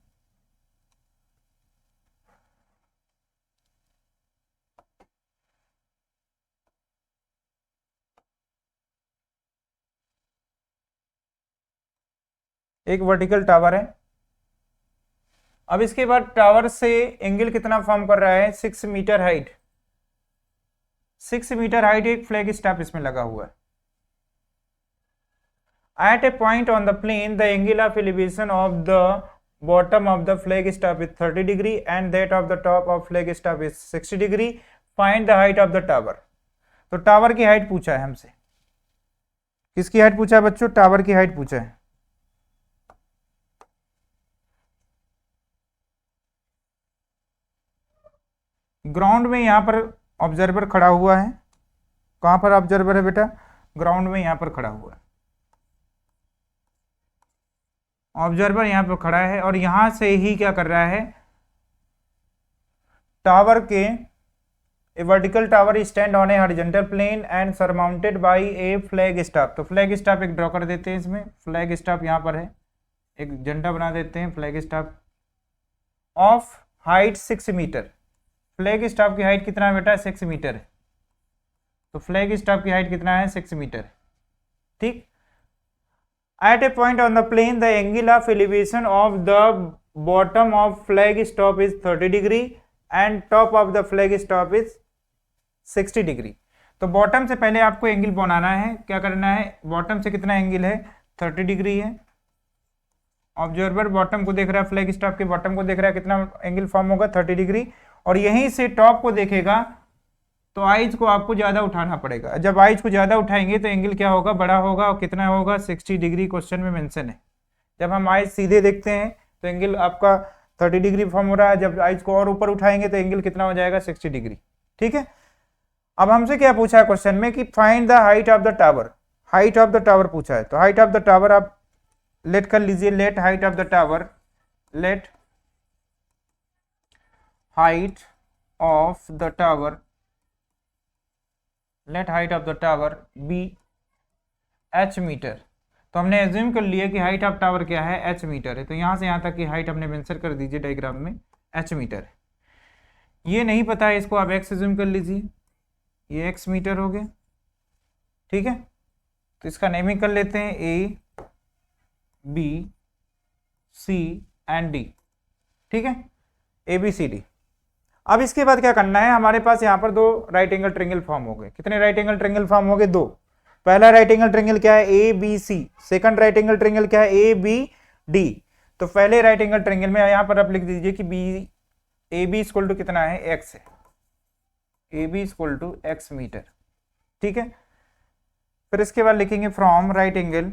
एक वर्टिकल टावर है। अब इसके बाद टावर से एंगल कितना फॉर्म कर रहा है 6 मीटर हाइट, 6 मीटर हाइट, एक फ्लैग स्टाफ इसमें लगा हुआ है। At a point on the plane the angle of elevation of the bottom of the flag staff is 30 degree and that of the top of flag staff is 60 degree, find the height of the tower. तो tower की height पूछा है हमसे, किसकी height पूछा है बच्चों, tower की हाइट पूछा है। ग्राउंड में यहां पर ऑब्जर्वर खड़ा हुआ है, कहां पर ऑब्जर्वर है बेटा, ग्राउंड में यहाँ पर खड़ा हुआ है, ऑब्जर्वर यहाँ पर खड़ा है और यहाँ से ही क्या कर रहा है, टावर के a vertical tower stand on a horizontal plane and surmounted by a flag staff. तो फ्लैग स्टाफ एक ड्रॉ कर देते हैं, इसमें फ्लैग स्टाफ यहाँ पर है, एक झंडा बना देते हैं flag staff of height 6 metre. Flag staff की हाइट कितना है बेटा, 6 मीटर है। तो फ्लैग स्टाफ की हाइट कितना है, 6 मीटर। ठीक, at a point on the plane the angle of elevation of the bottom of flag stop is 30 degree and top of the flag stop is 60 degree. तो bottom से पहले आपको angle बनाना है, क्या करना है, बॉटम से कितना एंगल है, 30 डिग्री है। ऑब्जर्वर बॉटम को देख रहा है, फ्लैग स्टॉप के बॉटम को देख रहा है, कितना एंगल फॉर्म होगा, 30 डिग्री। और यहीं से टॉप को देखेगा तो आइज को आपको ज़्यादा उठाना पड़ेगा। जब आइज को ज़्यादा उठाएंगे तो एंगल क्या होगा, बड़ा होगा, और कितना होगा, 60 डिग्री क्वेश्चन में मेंशन है। जब हम आइज सीधे देखते हैं तो एंगल आपका 30 डिग्री फॉर्म हो रहा है, जब आइज को और ऊपर उठाएंगे तो एंगल कितना हो जाएगा, 60 डिग्री। ठीक है, अब हमसे क्या पूछा है क्वेश्चन में कि find the height of the tower, height of the tower पूछा है। तो हाइट ऑफ द टावर आप लेट कर लीजिए, let height of the tower, let height of the tower, let height of the tower be h metre. तो हमने assume कर लिया कि हाइट ऑफ टावर क्या है, h मीटर है। तो यहाँ से यहाँ तक की हाइट हमने मेंशन कर दीजिए डायग्राम में, h मीटर है। ये नहीं पता है, इसको आप x एज्यूम कर लीजिए, ये x मीटर हो गया। ठीक है, तो इसका नेमिंग कर लेते हैं A B C and D। ठीक है, ABCD। अब इसके बाद क्या करना है, हमारे पास यहाँ पर दो राइट एंगल ट्रायंगल फॉर्म हो गए। कितने राइट एंगल ट्रायंगल फॉर्म हो गए, दो। पहला राइट एंगल ट्रायंगल क्या है, ABC। Second right angle triangle क्या है, ABD। तो पहले राइट एंगल ट्रायंगल में यहाँ पर आप लिख दीजिए कि AB इक्वल टू कितना है, x है, AB equal to x metre. ठीक है, फिर इसके बाद लिखेंगे from right angle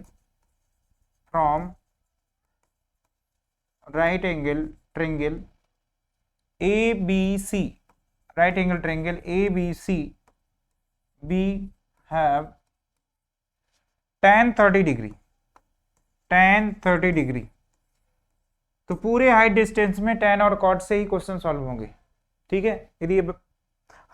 triangle ABC, right angle triangle ABC, we have tan 30 degree, tan 30 degree. तो पूरे हाइट डिस्टेंस में tan और cot से ही क्वेश्चन सॉल्व होंगे। ठीक है, यदि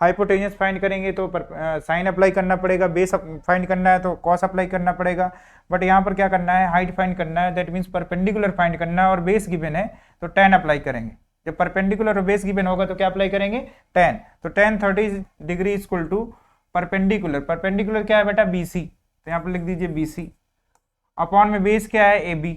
हाइपोटेन्यूज फाइंड करेंगे तो साइन अप्लाई करना पड़ेगा, बेस फाइंड करना है तो कॉस अप्लाई करना पड़ेगा। बट यहाँ पर क्या करना है, हाइट फाइंड करना है, दैट मीन्स परपेंडिकुलर फाइंड करना है, और बेस गिवन है तो tan अप्लाई करेंगे। जब परपेंडिकुलर और बेस गिवन होगा तो क्या अप्लाई करेंगे, tan। तो tan 30 degree equal to perpendicular, perpendicular क्या है बेटा, BC। तो यहाँ पर लिख दीजिए BC अपॉन में बेस क्या है, AB।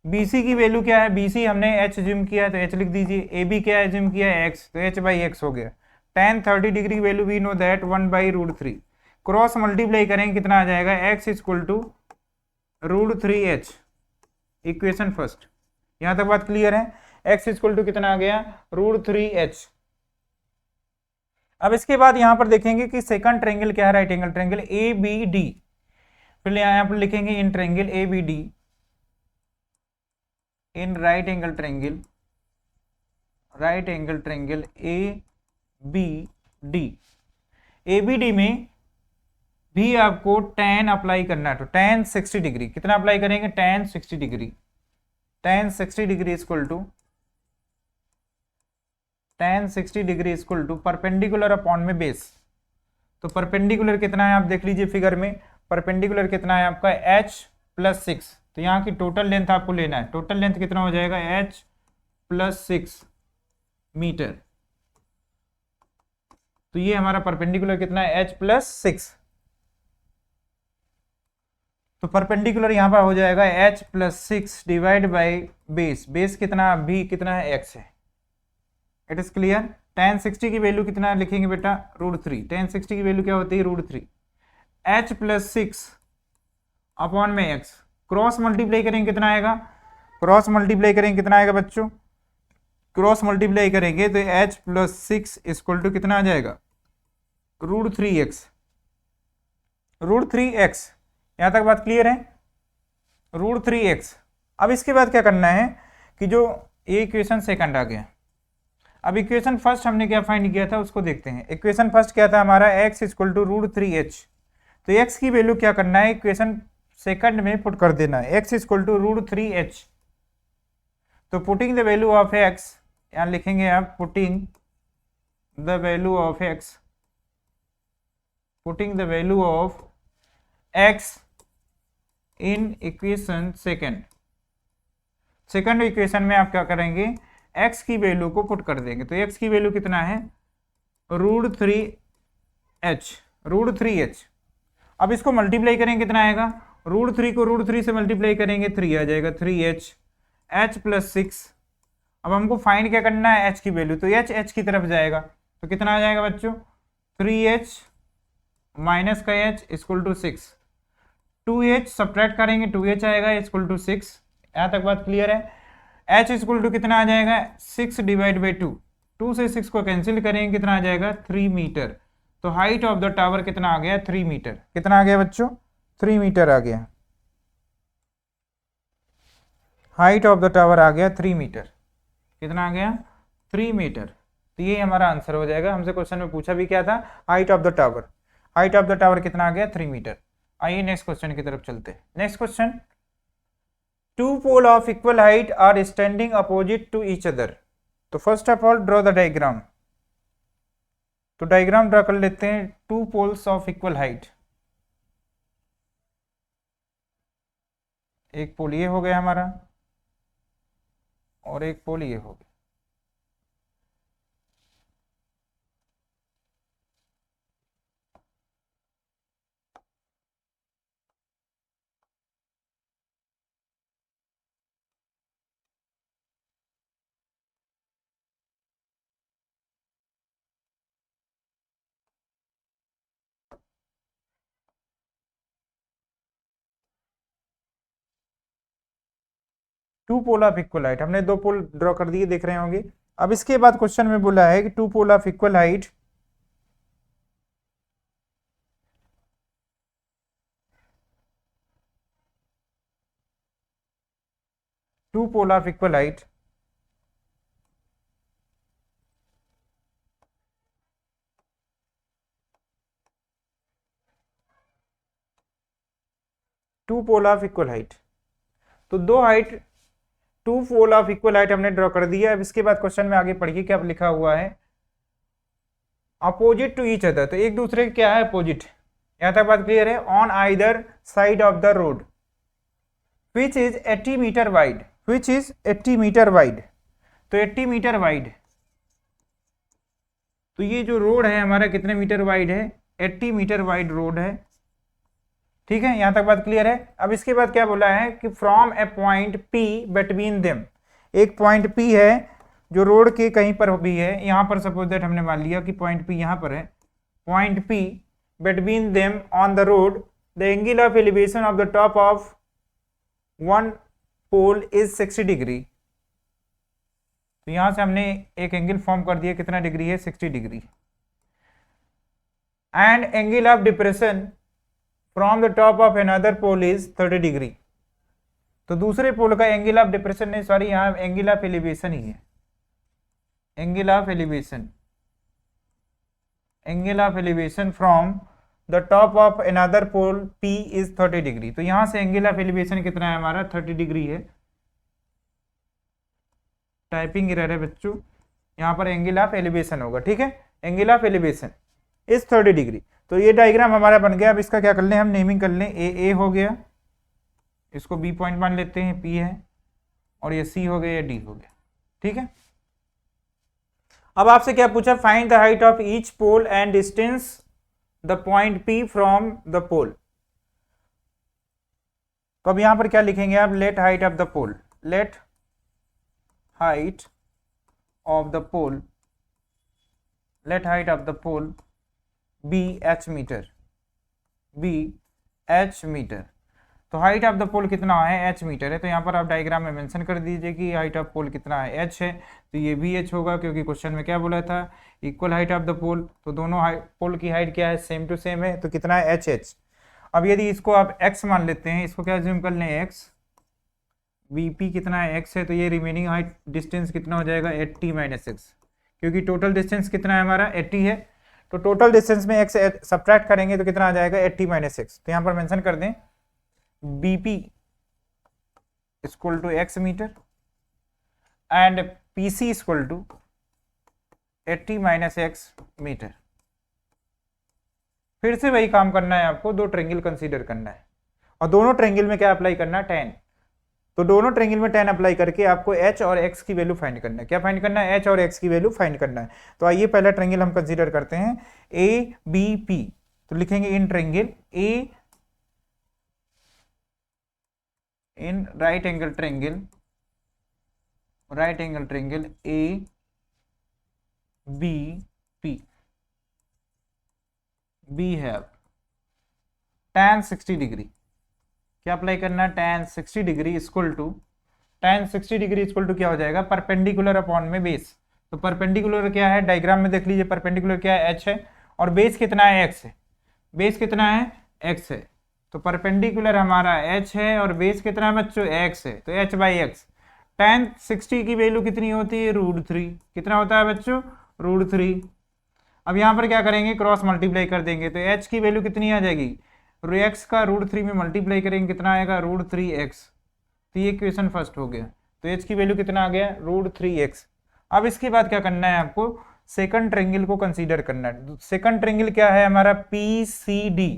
BC की वैल्यू क्या है, BC हमने h ज्यूम किया है तो h लिख दीजिए, AB क्या है, ज्यूम किया है x, तो h बाई x हो गया। tan 30 degree value we know that 1/√3। Cross multiply करेंगे कितना आ जाएगा, x equal to √3h। Equation first, यहां तक बात क्लियर है। x इक्वल टू कितना आ गया, √3h। अब इसके बाद यहां पर देखेंगे कि सेकंड ट्रायंगल क्या है, राइट एंगल ट्रायंगल ABD। फिर यहां पर लिखेंगे इन ट्रायंगल ABD, इन राइट एंगल ट्रायंगल ABD में भी आपको tan अप्लाई करना है। तो tan 60 डिग्री, कितना अप्लाई करेंगे, tan 60 degree, tan 60 degree equal to tan 60 degree equal to perpendicular upon में बेस। तो परपेंडिकुलर कितना है आप देख लीजिए फिगर में, परपेंडिकुलर कितना है आपका h + 6। तो यहाँ की टोटल लेंथ आपको लेना है, टोटल लेंथ कितना हो जाएगा, h + 6 मीटर। तो ये हमारा परपेंडिकुलर कितना है, h + 6। तो परपेंडिकुलर यहाँ पर हो जाएगा h + 6 divide by base. Base कितना, b कितना है, x है। It is clear. tan 60 की वैल्यू कितना लिखेंगे बेटा, √3। tan 60 की वैल्यू क्या होती है, √3। h + 6 अपॉन में x, क्रॉस मल्टीप्लाई करेंगे कितना आएगा, क्रॉस मल्टीप्लाई करेंगे कितना आएगा बच्चों, क्रॉस मल्टीप्लाई करेंगे तो h + 6 इक्वल टू कितना आ जाएगा, √3x। √3x, यहाँ तक बात क्लियर है, √3x। अब इसके बाद क्या करना है कि जो ये इक्वेशन सेकंड आ गया, अब इक्वेशन फर्स्ट हमने क्या फाइंड किया था उसको देखते हैं। इक्वेशन फर्स्ट क्या था हमारा, x इक्वल टू √3h। तो x की वैल्यू क्या करना है, इक्वेशन सेकंड में पुट कर देना है, x इक्वल टू √3h। तो putting the value of x, यहाँ लिखेंगे आप putting the value of x, putting the value of x in equation second. Second equation में आप क्या करेंगे, x की वैल्यू को पुट कर देंगे। तो x की वैल्यू कितना है, √3h। अब इसको मल्टीप्लाई करेंगे, कितना आएगा, √3 को √3 से मल्टीप्लाई करेंगे 3 आ जाएगा, 3h, h प्लस 6। अब हमको फाइंड क्या करना है, h की वैल्यू, तो h की तरफ जाएगा, तो कितना आ जाएगा बच्चों, 3h माइनस का h equal to 6, 2h subtract करेंगे 2h आएगा इक्वल टू 6। यहाँ तक बात क्लियर है। h इक्वल टू कितना आ जाएगा, 6 डिवाइड बाई 2, 2 से 6 को कैंसिल करेंगे, कितना आ जाएगा, 3 मीटर। तो हाइट ऑफ द टावर कितना आ गया, 3 मीटर। कितना आ गया बच्चों, 3 मीटर आ गया, हाइट ऑफ द टावर आ गया 3 मीटर। कितना आ गया, 3 मीटर। तो ये हमारा आंसर हो जाएगा। हमसे क्वेश्चन में पूछा भी क्या था, height of the tower, height of the tower कितना आ गया, 3 मीटर। आइए नेक्स्ट क्वेश्चन की तरफ चलते हैं। Next question, two pole of equal height are standing opposite to each other. तो first of all draw the diagram. तो डायग्राम ड्रा कर लेते हैं, two poles of equal height. एक पोल ये हो गया हमारा और एक पोल ये हो गया। Two pole of equal height, हमने दो पोल ड्रॉ कर दिए, देख रहे होंगे। अब इसके बाद क्वेश्चन में बोला है कि two pole of equal height two pole of equal height two pole of equal height. तो दो height, two pole of equal height हमने ड्रॉ कर दिया। अब इसके बाद क्वेश्चन में आगे पढ़िए क्या लिखा हुआ है, अपोजिट टू ईच अदर। तो एक दूसरे के क्या है, अपोजिट। यहां तक बात क्लियर है। On either side of the road which is 80 metre wide, which is 80 metre wide. तो 80 मीटर वाइड, तो ये जो रोड है हमारा कितने मीटर वाइड है, 80 मीटर वाइड रोड है। ठीक है, यहां तक बात क्लियर है। अब इसके बाद क्या बोला है कि from A point P between them, एक पॉइंट P है जो रोड के कहीं पर भी है। यहां पर सपोज दैट हमने मान लिया कि पॉइंट P यहां पर है, point P between them on the road, the angle of elevation of the top of one pole is 60 degree. तो यहां से हमने एक एंगल फॉर्म कर दिया, कितना डिग्री है, 60 degree. And angle of depression from the top of another pole is 30 degree. तो दूसरे पोल का एंगल ऑफ डिप्रेशन नहीं, सॉरी, यहाँ एंगल ऑफ एलिवेशन ही है, angle of elevation, angle of elevation from the top of another pole P is 30 degree. तो यहां से एंगल ऑफ एलिवेशन कितना है हमारा, 30 डिग्री है। टाइपिंग एरर है बच्चों, यहाँ पर एंगल ऑफ एलिवेशन होगा। ठीक है, angle of elevation is 30 degree. तो ये डायग्राम हमारा बन गया। अब इसका क्या कर लें, हम नेमिंग कर लें, ए हो गया, इसको B पॉइंट मान लेते हैं, P है, और ये C हो गया, या D हो गया। ठीक है, अब आपसे क्या पूछा, find the height of each pole and distance the point P from the pole. तो अब यहां पर क्या लिखेंगे आप, let height of the pole, let height of the pole, let height of the pole be H metre, be H metre. तो height of the pole कितना है, एच मीटर है। तो यहाँ पर आप डायग्राम में मेंशन कर दीजिए कि हाइट ऑफ पोल कितना है, एच है। तो ये भी एच होगा, क्योंकि क्वेश्चन में क्या बोला था, equal height of the pole. तो दोनों पोल की हाइट क्या है, सेम टू सेम है। तो कितना है, एच एच। अब यदि इसको आप एक्स मान लेते हैं, इसको क्या ज्यूम कर लें, एक्स, बी पी कितना है, एक्स है। तो ये रिमेनिंग हाइट डिस्टेंस कितना हो जाएगा, 80 माइनस एक्स, क्योंकि टोटल डिस्टेंस कितना है हमारा, 80 है। तो टोटल डिस्टेंस में x सब्ट्रैक्ट करेंगे तो कितना आ जाएगा 80 माइनस एक्स। तो यहाँ पर मेंशन कर दें BP equal to x metre and PC equal to 80 minus x metre. फिर से वही काम करना है आपको, दो ट्रेंगल कंसीडर करना है और दोनों ट्रेंगल में क्या अप्लाई करना है, tan। तो दोनों ट्रेंगल में tan अप्लाई करके आपको h और x की वैल्यू फाइंड करना है। क्या फाइंड करना है, h और x की वैल्यू फाइंड करना है। तो आइए पहला ट्रेंगल हम कंसीडर करते हैं ABP। तो लिखेंगे in triangle A, in right angle triangle ABP, we have tan 60 degree. क्या अप्लाई करना है, tan 60 डिग्री इक्वल टू क्या हो जाएगा, परपेंडिकुलर अपॉन में बेस। तो परपेंडिकुलर क्या है, डायग्राम में देख लीजिए, परपेंडिकुलर क्या है, h है और बेस कितना है, x है। बेस कितना है, x है। तो परपेंडिकुलर हमारा h है और बेस कितना है बच्चों, x है। तो h बाई एक्स। tan 60 की वैल्यू कितनी होती है, √3। कितना होता है बच्चों, √3। अब यहाँ पर क्या करेंगे, क्रॉस मल्टीप्लाई कर देंगे तो h की वैल्यू कितनी आ जाएगी, x का √3 में मल्टीप्लाई करेंगे कितना आएगा, √3x। तो ये इक्वेशन फर्स्ट हो गया। तो h की वैल्यू कितना आ गया, √3x। अब इसके बाद क्या करना है आपको, सेकंड ट्रेंगल को कंसीडर करना है। सेकंड ट्रेंगल क्या है हमारा, PCD।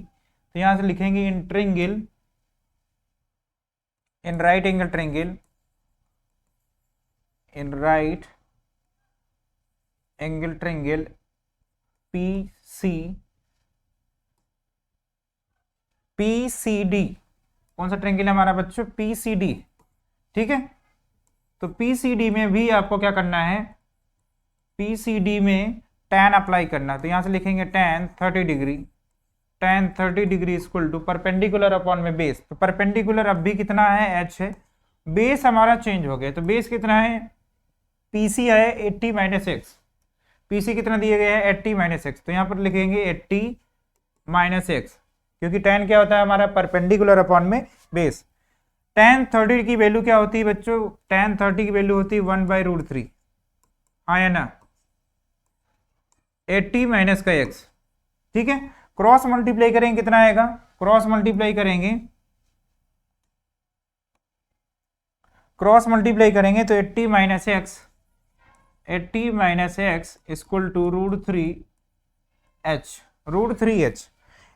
तो यहां से लिखेंगे in triangle, in right angle triangle, in right angle triangle PCD। कौन सा ट्रेंगल है हमारा बच्चों, PCD। ठीक है, तो PCD में भी आपको क्या करना है, PCD में tan अप्लाई करना है। तो यहां से लिखेंगे tan 30 degree equal to perpendicular upon में बेस। तो परपेंडिकुलर अब भी कितना है, h है। बेस हमारा चेंज हो गया, तो बेस कितना है, PC है 80 माइनस एक्स। PC कितना दिए गए हैं, 80 माइनस एक्स। तो यहाँ पर लिखेंगे 80 माइनस एक्स, क्योंकि tan क्या होता है हमारा, परपेंडिकुलर अपॉन में बेस। tan 30 की वैल्यू क्या होती है बच्चों, tan 30 की वैल्यू होती है 1/√3। हाँ या ना, 80 माइनस का x। ठीक है, क्रॉस मल्टीप्लाई करेंगे कितना आएगा, क्रॉस मल्टीप्लाई करेंगे तो 80 minus x equal to √3h।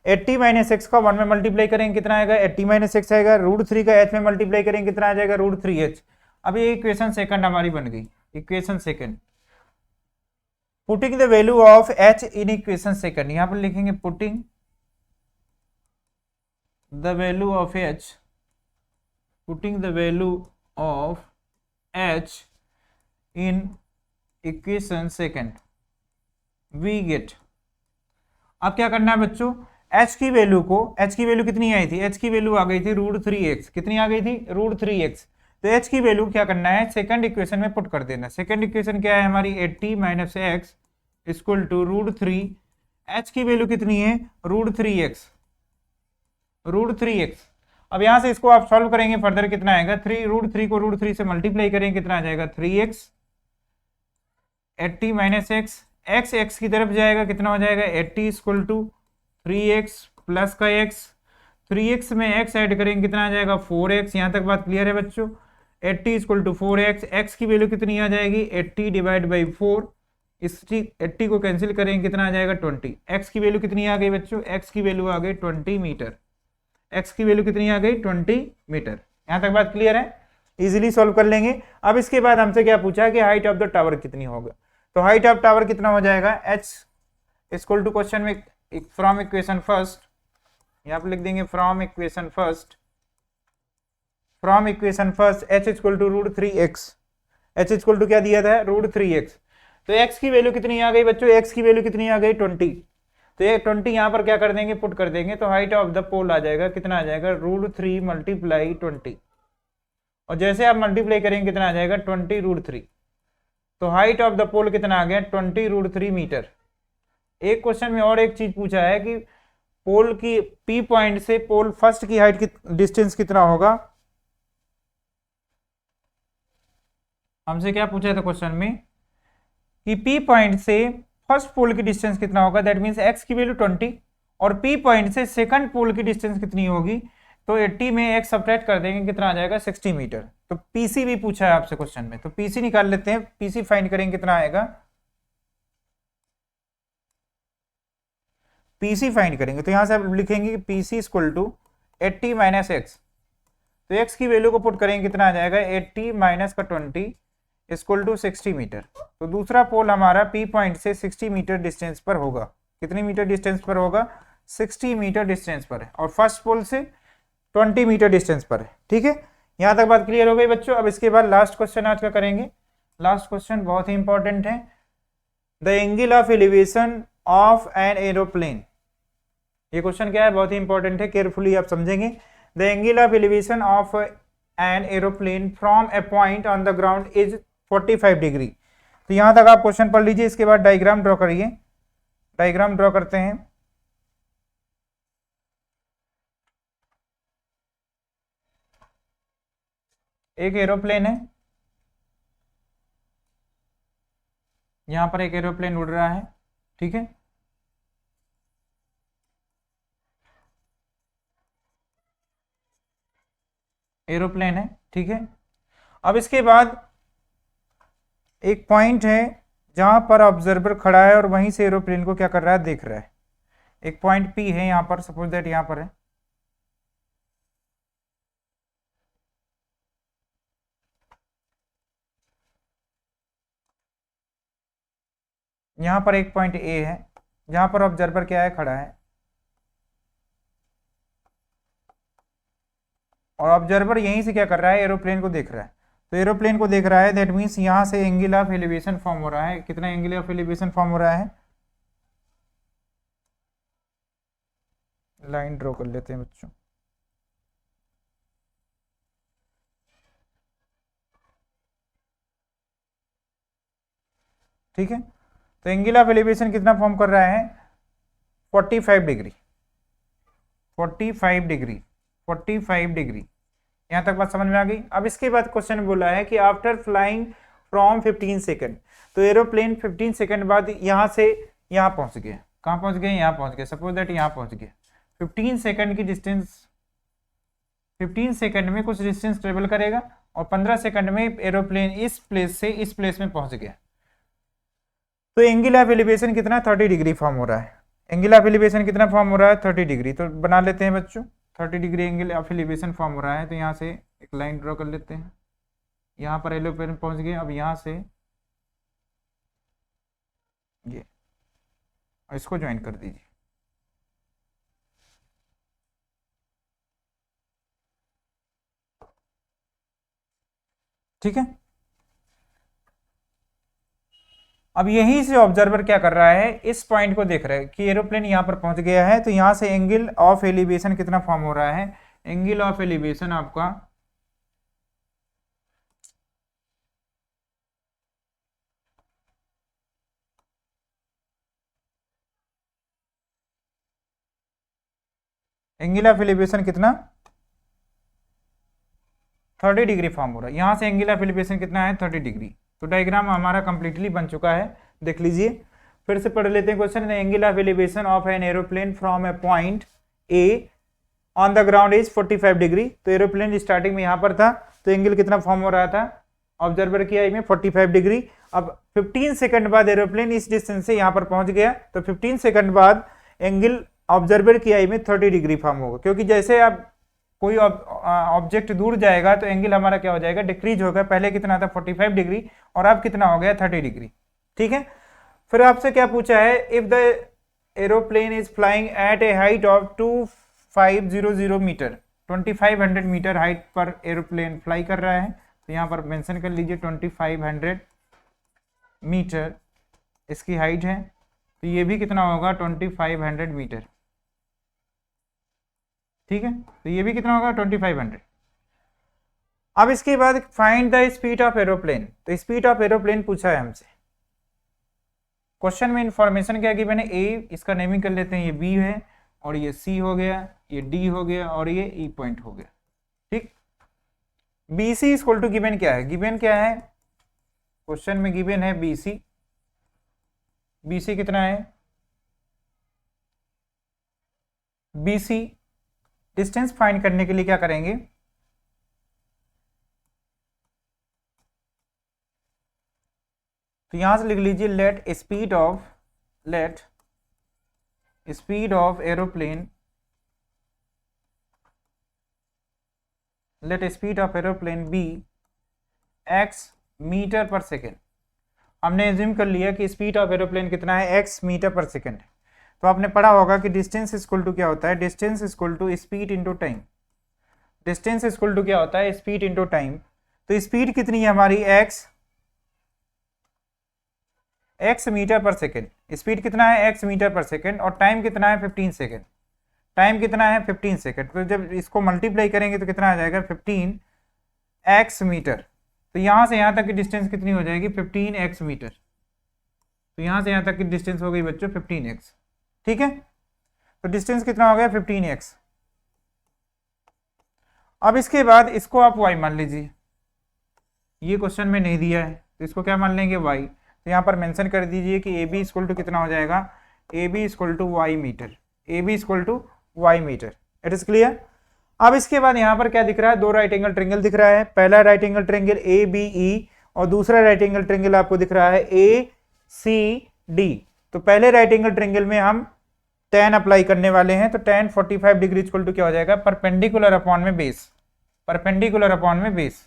80 minus x का 1 में मल्टीप्लाई करेंगे कितना आएगा, 80 माइनस एक्स आएगा, √3 का h में मल्टीप्लाई करेंगे कितना आ जाएगा, √3h। अब ये इक्वेशन सेकंड हमारी बन गई, equation second. Putting the value of h in equation second, यहां पर लिखेंगे putting the value of h, putting the value of h in equation second we get. अब क्या करना है बच्चों, h की वैल्यू कितनी आई थी, h की वैल्यू आ गई थी √3x। कितनी आ गई थी, √3x। तो h की वैल्यू क्या करना है, सेकंड इक्वेशन में पुट कर देना। सेकंड इक्वेशन क्या है हमारी, 80 minus x equal to √3। h की वैल्यू कितनी है, √3x। अब यहां से इसको आप सॉल्व करेंगे फर्दर, कितना आएगा, √3 को √3 से मल्टीप्लाई करेंगे कितना आ जाएगा, 3x। 80 माइनस x की तरफ जाएगा कितना हो जाएगा, 80 इक्वल टू 3x प्लस का x। 3x में x ऐड करेंगे कितना आ जाएगा, 4x। यहां तक बात क्लियर है बच्चों, 80 इक्वल टू 4x। x की वैल्यू कितनी आ जाएगी, 80 डिवाइड बाई 4। इस 80 को कैंसिल करेंगे कितना आ जाएगा, 20। x की वैल्यू कितनी आ गई बच्चों, x की वैल्यू आ गई 20 मीटर। x की वैल्यू कितनी आ गई, 20 मीटर। यहां तक बात क्लियर है, इजीली सॉल्व कर लेंगे। अब इसके बाद हमसे क्या पूछा कि हाइट ऑफ द टावर कितनी होगा। तो हाइट ऑफ टावर कितना हो जाएगा, h इक्वल टू क्वेश्चन में फ्रॉम इक्वेशन फर्स्ट, यहां पर लिख देंगे from equation first h equal to √3x। h equal to क्या दिया था, √3x। तो x की वैल्यू कितनी आ गई बच्चों, x की वैल्यू कितनी आ गई, 20। तो ये 20 यहां पर क्या कर देंगे, पुट कर देंगे। तो हाइट ऑफ द पोल आ जाएगा कितना आ जाएगा, √3 मल्टीप्लाई 20। और जैसे आप मल्टीप्लाई करेंगे कितना आ जाएगा, 20√3। तो हाइट ऑफ द पोल कितना आ गया, 20√3 मीटर। एक क्वेश्चन में और एक चीज पूछा है कि पोल की P पॉइंट से पोल फर्स्ट की हाइट की डिस्टेंस कितना होगा। हमसे क्या पूछा था क्वेश्चन में कि P पॉइंट से फर्स्ट पोल की डिस्टेंस कितना होगा, दैट मीन्स एक्स की वैल्यू 20 और पी पॉइंट से सेकंड पोल की डिस्टेंस कितनी होगी, तो 80 में एक्स सब्ट्रैक्ट कर देंगे, कितना आ जाएगा 60 मीटर। तो पीसी भी पूछा है आपसे क्वेश्चन में, तो पीसी निकाल लेते हैं, पीसी फाइंड करेंगे कितना आएगा, पीसी फाइंड करेंगे तो यहां से आप लिखेंगे कि PC equal to 80 minus x, तो एक्स की वैल्यू को पुट करेंगे कितना आ जाएगा 80 माइनस का 20 इक्वल टू 60 मीटर। तो दूसरा पोल हमारा पी पॉइंट से 60 मीटर डिस्टेंस पर होगा, कितनी मीटर डिस्टेंस पर होगा, 60 मीटर डिस्टेंस पर है, और फर्स्ट पोल से 20 मीटर डिस्टेंस पर है। ठीक है, यहां तक बात क्लियर हो गई बच्चों। अब इसके बाद लास्ट क्वेश्चन आज का करेंगे। लास्ट क्वेश्चन बहुत ही इंपॉर्टेंट है, the angle of elevation of an aeroplane. ये क्वेश्चन क्या है, बहुत ही इंपॉर्टेंट है, केयरफुली आप समझेंगे। The angle of elevation of an aeroplane from A point on the ground is 45 degree. तो यहां तक आप क्वेश्चन पढ़ लीजिए, इसके बाद डायग्राम ड्रॉ करिए। डायग्राम ड्रॉ करते हैं। एक एरोप्लेन है, यहां पर एक एरोप्लेन उड़ रहा है, ठीक है, एरोप्लेन है, ठीक है। अब इसके बाद एक पॉइंट है जहां पर ऑब्जर्वर खड़ा है और वहीं से एरोप्लेन को क्या कर रहा है, देख रहा है। एक पॉइंट पी है यहां पर, सपोज दैट यहां पर है, यहां पर एक पॉइंट ए है जहां पर ऑब्जर्वर क्या है, खड़ा है, और ऑब्जर्वर यहीं से क्या कर रहा है, एरोप्लेन को देख रहा है। तो एरोप्लेन को देख रहा है, दैट मीन्स यहां से एंगल ऑफ एलिवेशन फॉर्म हो रहा है। कितना एंगल ऑफ एलिवेशन फॉर्म हो रहा है, लाइन ड्रॉ कर लेते हैं बच्चों। ठीक है, तो एंगल ऑफ एलिवेशन कितना फॉर्म कर रहा है, 45 डिग्री, 45 डिग्री, 45 डिग्री। यहां तक बात समझ में आ गई। अब इसके बाद क्वेश्चन बोला है कि आफ्टर फ्लाइंग फ्रॉम 15 सेकंड, तो एरोप्लेन 15 सेकंड बाद यहां से यहां पहुंच गए। कहां पहुंच गए, यहां पहुंच गए, सपोज दैट यहां पहुंच गए। 15 सेकंड की डिस्टेंस, 15 सेकंड में कुछ डिस्टेंस ट्रेवल करेगा, और 15 सेकंड में एरोप्लेन इस प्लेस से इस प्लेस में पहुंच गया। तो एंगल ऑफ एलिवेशन कितना, 30 डिग्री फॉर्म हो रहा है। एंगल ऑफ एलिवेशन कितना फॉर्म हो रहा है, 30 डिग्री। तो बना लेते हैं बच्चों, 30 degree angle of elevation form हो रहा है। तो यहाँ से एक लाइन ड्रॉ कर लेते हैं, यहाँ पर एरोप्लेन पहुंच गए। अब यहाँ से ये इसको ज्वाइन कर दीजिए, ठीक है। अब यहीं से ऑब्जर्वर क्या कर रहा है, इस पॉइंट को देख रहा है कि एरोप्लेन यहां पर पहुंच गया है। तो यहां से एंगल ऑफ एलिवेशन कितना फॉर्म हो रहा है, एंगल ऑफ एलिवेशन आपका एंगल ऑफ एलिवेशन कितना, 30 डिग्री फॉर्म हो रहा है। यहां से एंगल ऑफ एलिवेशन कितना है, 30 डिग्री। तो डायग्राम हमारा कंप्लीटली बन चुका है, देख लीजिए। फिर से पढ़ लेते हैं question, angle of elevation of an aeroplane from A point A on the ground is 45 degree. तो एरोप्लेन स्टार्टिंग में यहां पर था, तो एंगल कितना फॉर्म हो रहा था, ऑब्जर्वर की आई में 45 डिग्री। अब 15 सेकंड बाद एरोप्लेन इस डिस्टेंस से यहां पर पहुंच गया, तो 15 सेकंड बाद एंगल ऑब्जर्वर की आई में 30 डिग्री फॉर्म होगा, क्योंकि जैसे आप कोई ऑब्जेक्ट दूर जाएगा तो एंगल हमारा क्या हो जाएगा, डिक्रीज होगा। पहले कितना था 45 डिग्री, और अब कितना हो गया 30 डिग्री, ठीक है। फिर आपसे क्या पूछा है, if the aeroplane is flying at a height of 2500 metre, 2500 metre height पर एरोप्लेन फ्लाई कर रहा है। तो यहाँ पर मेंशन कर लीजिए 2500 मीटर इसकी हाइट है। तो ये भी कितना होगा 2500 मीटर, ठीक है। तो ये भी कितना होगा 2500। अब इसके बाद find the speed of aeroplane. तो स्पीड ऑफ एरोप्लेन पूछा है हमसे। क्वेश्चन में इंफॉर्मेशन क्या गिवन है, ए इसका नेमिंग कर लेते हैं, ये बी है, और ये सी हो गया, ये डी हो गया, और ये ई पॉइंट हो गया, ठीक। B C equal to given क्या है, गिवन क्या है, क्वेश्चन में गिवन है बी सी BC कितना है, BC डिस्टेंस फाइंड करने के लिए क्या करेंगे, तो यहां से लिख लीजिए let speed of aeroplane be x metre per second. हमने एज्यूम कर लिया कि स्पीड ऑफ एरोप्लेन कितना है, x मीटर पर सेकेंड। तो आपने पढ़ा होगा कि डिस्टेंस इक्वल टू क्या होता है, distance equal to speed into time. Distance equal to क्या होता है, स्पीड इंटू टाइम। तो स्पीड कितनी है हमारी, x metre per second. Speed कितना है, x मीटर पर सेकेंड, और टाइम कितना है, 15 सेकेंड। टाइम कितना है, 15 सेकेंड। तो जब इसको मल्टीप्लाई करेंगे तो कितना आ जाएगा, 15x मीटर। तो यहाँ से यहाँ तक की डिस्टेंस कितनी हो जाएगी, 15x मीटर। तो यहाँ से यहाँ तक की डिस्टेंस हो गई बच्चों 15x। ठीक है, तो डिस्टेंस कितना हो गया, 15x। अब इसके बाद इसको आप y मान लीजिए, ये क्वेश्चन में नहीं दिया है तो इसको क्या मान लेंगे, y। तो यहाँ पर मेंशन कर दीजिए कि AB इक्वल टू कितना हो जाएगा, AB equal to y metre, AB equal to y metre. It is clear. अब इसके बाद यहाँ पर क्या दिख रहा है, दो राइट एंगल ट्रेंगल दिख रहा है। पहला राइट एंगल ट्रेंगल ABE और दूसरा राइट एंगल ट्रेंगल आपको दिख रहा है ACD। तो पहले राइट एंगल ट्रेंगल में हम tan अप्लाई करने वाले हैं। तो tan 45 डिग्री इक्वल टू क्या हो जाएगा, परपेंडिकुलर अपॉन में बेस, परपेंडिकुलर अपॉन में बेस।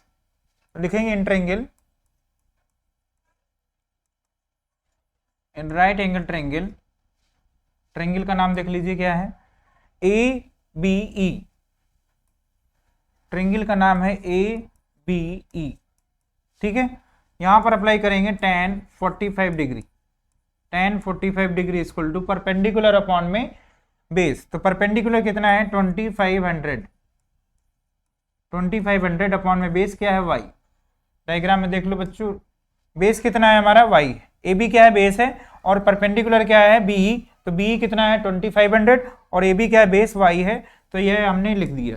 तो लिखेंगे in triangle, in right angle triangle, triangle का नाम देख लीजिए क्या है, ABE। ट्रेंगल का नाम है ABE। ठीक है, यहां पर अप्लाई करेंगे tan 45 degree, tan 45 degree equal to perpendicular upon में बेस। तो परपेंडिकुलर कितना है, 2500, 2500 अपॉन में बेस क्या है, y। डायग्राम में देख लो बच्चों, बेस कितना है हमारा, y। AB क्या है, बेस है, और परपेंडिकुलर क्या है, BE। तो BE कितना है, 2500, और AB क्या है, बेस y है। तो यह हमने लिख दिया।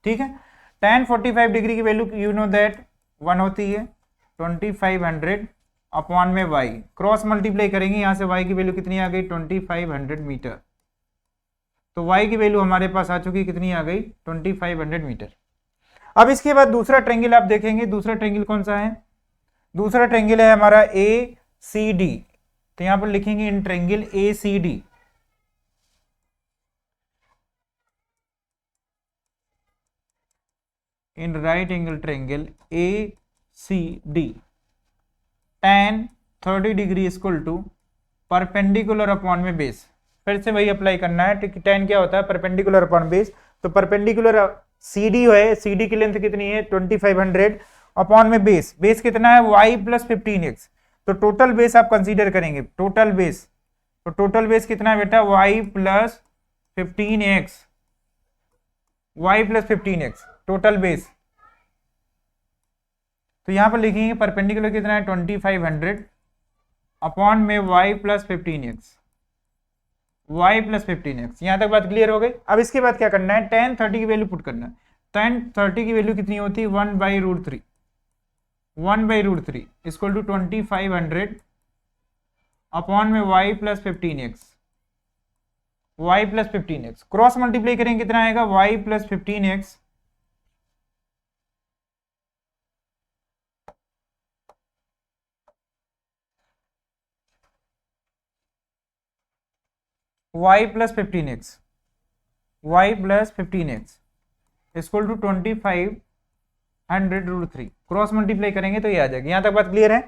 ठीक है, tan 45 डिग्री की वैल्यू यू नो दैट 1 होती है, 2500 अपॉन में y। क्रॉस मल्टीप्लाई करेंगे, यहाँ से y की वैल्यू कितनी आ गई, 2500 मीटर। तो y की वैल्यू हमारे पास आ चुकी, कितनी आ गई, 2500 मीटर। अब इसके बाद दूसरा ट्रेंगल आप देखेंगे, दूसरा ट्रेंगल कौन सा है, दूसरा ट्रेंगल है हमारा ACD। तो यहां पर लिखेंगे in triangle ACD। In right angle triangle ACD, tan 30 degree equal to perpendicular upon में बेस। फिर से वही अप्लाई करना है, tan क्या होता है, परपेंडिकुलर अपॉन बेस। तो परपेंडिकुलर CD है, CD की लेंथ कितनी है, 2500 अपॉन में बेस, बेस कितना है, y प्लस 15x। तो टोटल बेस आप कंसीडर करेंगे, टोटल बेस। तो टोटल बेस कितना है बेटा, y plus 15x, y plus 15x total base. तो यहां पर लिखेंगे परपेंडिकुलर कितना है, 2500 अपॉन में y plus 15x, y plus 15x। यहां तक बात क्लियर हो गई। अब इसके बाद क्या करना है, tan 30 की वैल्यू पुट करना है। tan 30 की वैल्यू कितनी होती है, 1/√3, 1/√3 इक्वल टू 2500 अपॉन में y plus 15x, y plus 15x। Cross multiply करेंगे कितना आएगा, y plus 15x y plus 15x, y plus 15x equal to 2500√3। क्रॉस मल्टीप्लाई करेंगे तो ये आ जाएगा। यहां तक बात क्लियर है।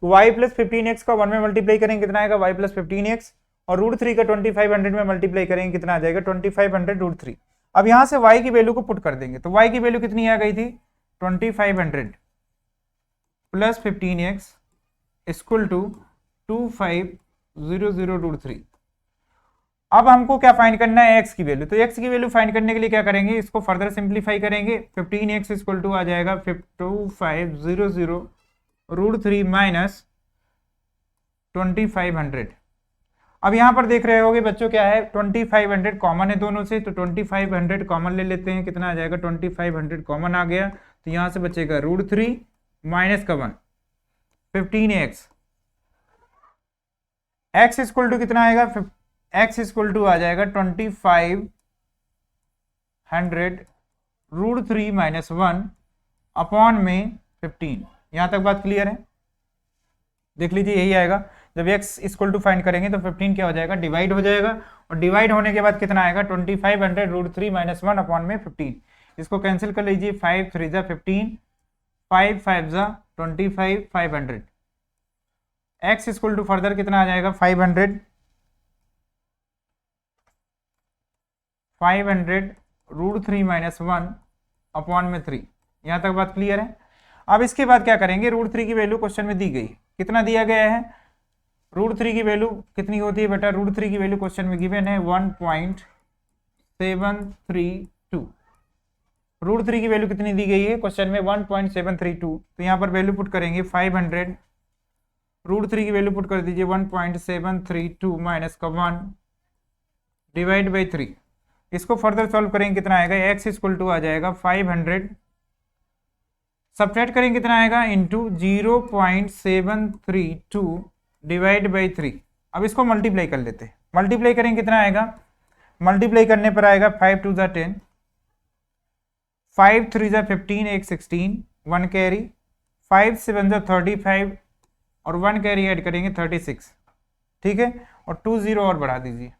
y प्लस 15x का 1 में मल्टीप्लाई करेंगे कितना आएगा, y प्लस 15x, और √3 का 2500 में मल्टीप्लाई करेंगे कितना आ जाएगा, 2500√3। अब यहां से y की वैल्यू को पुट कर देंगे। तो y की वैल्यू कितनी आ गई थी, 2500 प्लस 15x इक्वल टू 2500√3। अब हमको क्या फाइंड करना है, x की वैल्यू। तो x की वैल्यू फाइंड करने के लिए क्या करेंगे, इसको फर्दर सिंप्लीफाई करेंगे। 15x इक्वल टू आ जाएगा 2500√3 माइनस 2500। अब यहां पर देख रहे होगे बच्चों क्या है, 2500 कॉमन है दोनों से, तो 2500 कॉमन ले लेते हैं। कितना आ जाएगा, 2500 कॉमन आ गया। तो यहां से बचेगा √3 माइनस का 1, 15x x इक्वल टू कितना आएगा, x इक्वल टू आ जाएगा 2500√3 - 1 अपॉन में 15। यहां तक बात क्लियर है? देख लीजिए यही आएगा। जब x इक्वल टू फाइंड करेंगे तो 15 क्या हो जाएगा, डिवाइड हो जाएगा, और डिवाइड होने के बाद कितना आएगा 2500√3 - 1 अपॉन में 15। इसको कैंसिल कर लीजिए, 5 3 जा 15, 5 5 जा 25, 500। x इक्वल टू फर्दर कितना आ जाएगा 500√3 - 1 अपॉन में 3। यहाँ तक बात क्लियर है? अब इसके बाद क्या करेंगे, √3 की वैल्यू क्वेश्चन में दी गई, कितना दिया गया है, √3 की वैल्यू कितनी होती है बेटा, √3 की वैल्यू क्वेश्चन में गिवन है 1.732। √3 की वैल्यू कितनी दी गई है क्वेश्चन में 1.732। तो यहाँ पर वैल्यू पुट करेंगे 500, √3 की वैल्यू पुट कर दीजिए 1.732 माइनस का 1 डिवाइड बाई 3। इसको फर्दर सॉल्व करेंगे कितना आएगा, x इक्वल टू आ जाएगा 500, सब्ट्रैक्ट करेंगे कितना आएगा इंटू 0.732 डिवाइड बाई 3। अब इसको मल्टीप्लाई कर लेते हैं, मल्टीप्लाई करेंगे कितना आएगा, मल्टीप्लाई करने पर आएगा 5 2 जा 10, 5 3 जा 15, 1 16, 1 कैरी, 5 7 जा 35 और 1 कैरी ऐड करेंगे 36। ठीक है, और 2 0 और बढ़ा दीजिए।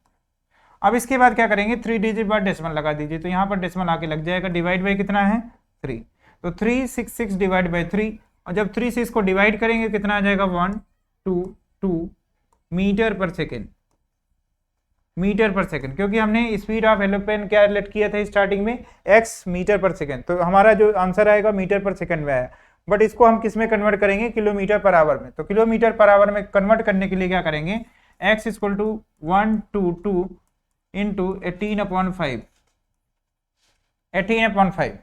अब इसके बाद क्या करेंगे, 3 डिजिट बाद डेसिमल लगा दीजिए, तो यहाँ पर डेसिमल आके लग जाएगा, डिवाइड बाई कितना है 3, तो 366 डिवाइड बाई 3, और जब 3 से इसको डिवाइड करेंगे कितना आ जाएगा 122 metre per second, metre per second, क्योंकि हमने स्पीड ऑफ एरोप्लेन क्या रिलेट किया था स्टार्टिंग में, x मीटर पर सेकेंड, तो हमारा जो आंसर आएगा मीटर पर सेकेंड में आया, बट इसको हम किस में कन्वर्ट करेंगे, किलोमीटर पर आवर में। तो किलोमीटर पर आवर में कन्वर्ट करने के लिए क्या करेंगे, x इक्वल टू 122 इंटू 18/5, 18/5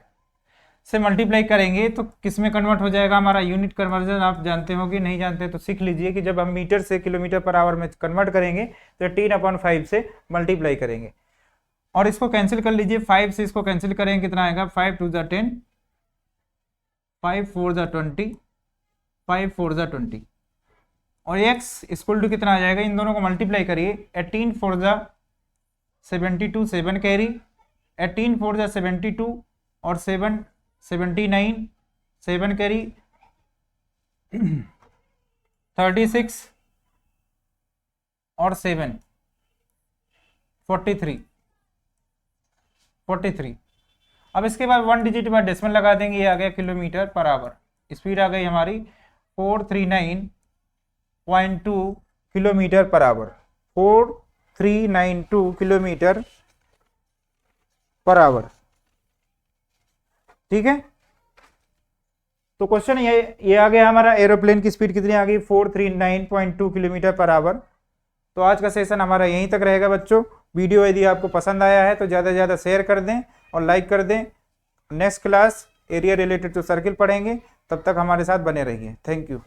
से मल्टीप्लाई करेंगे तो किस में कन्वर्ट हो जाएगा, हमारा यूनिट कन्वर्जन आप जानते हो कि नहीं जानते, तो सीख लीजिए कि जब हम मीटर से किलोमीटर पर आवर में कन्वर्ट करेंगे तो 18/5 से मल्टीप्लाई करेंगे। और इसको कैंसिल कर लीजिए, 5 से इसको कैंसिल करेंगे कितना आएगा, 5 2 जा 10, 5 4 जा 20, 5 4 जा 20, और x इक्वल टू कितना आ जाएगा, इन दोनों को मल्टीप्लाई करिए, 18 4 जा 72, 7 कैरी, 18 4 जा 72 और 7 79, 7 कैरी 36 और 7 43। अब इसके बाद 1 डिजिट बाद डेसिमल लगा देंगे, ये आ गया किलोमीटर पर आवर। स्पीड आ गई हमारी 439.2 kilometre per hour, 4392 kilometre per hour. ठीक है, तो क्वेश्चन ये आ गया हमारा, एरोप्लेन की स्पीड कितनी आ गई, 439.2 किलोमीटर पर आवर। तो आज का सेशन हमारा यहीं तक रहेगा बच्चों। वीडियो यदि आपको पसंद आया है तो ज़्यादा से ज़्यादा शेयर कर दें और लाइक कर दें। Next class area related to circle पढ़ेंगे, तब तक हमारे साथ बने रहिए। Thank you.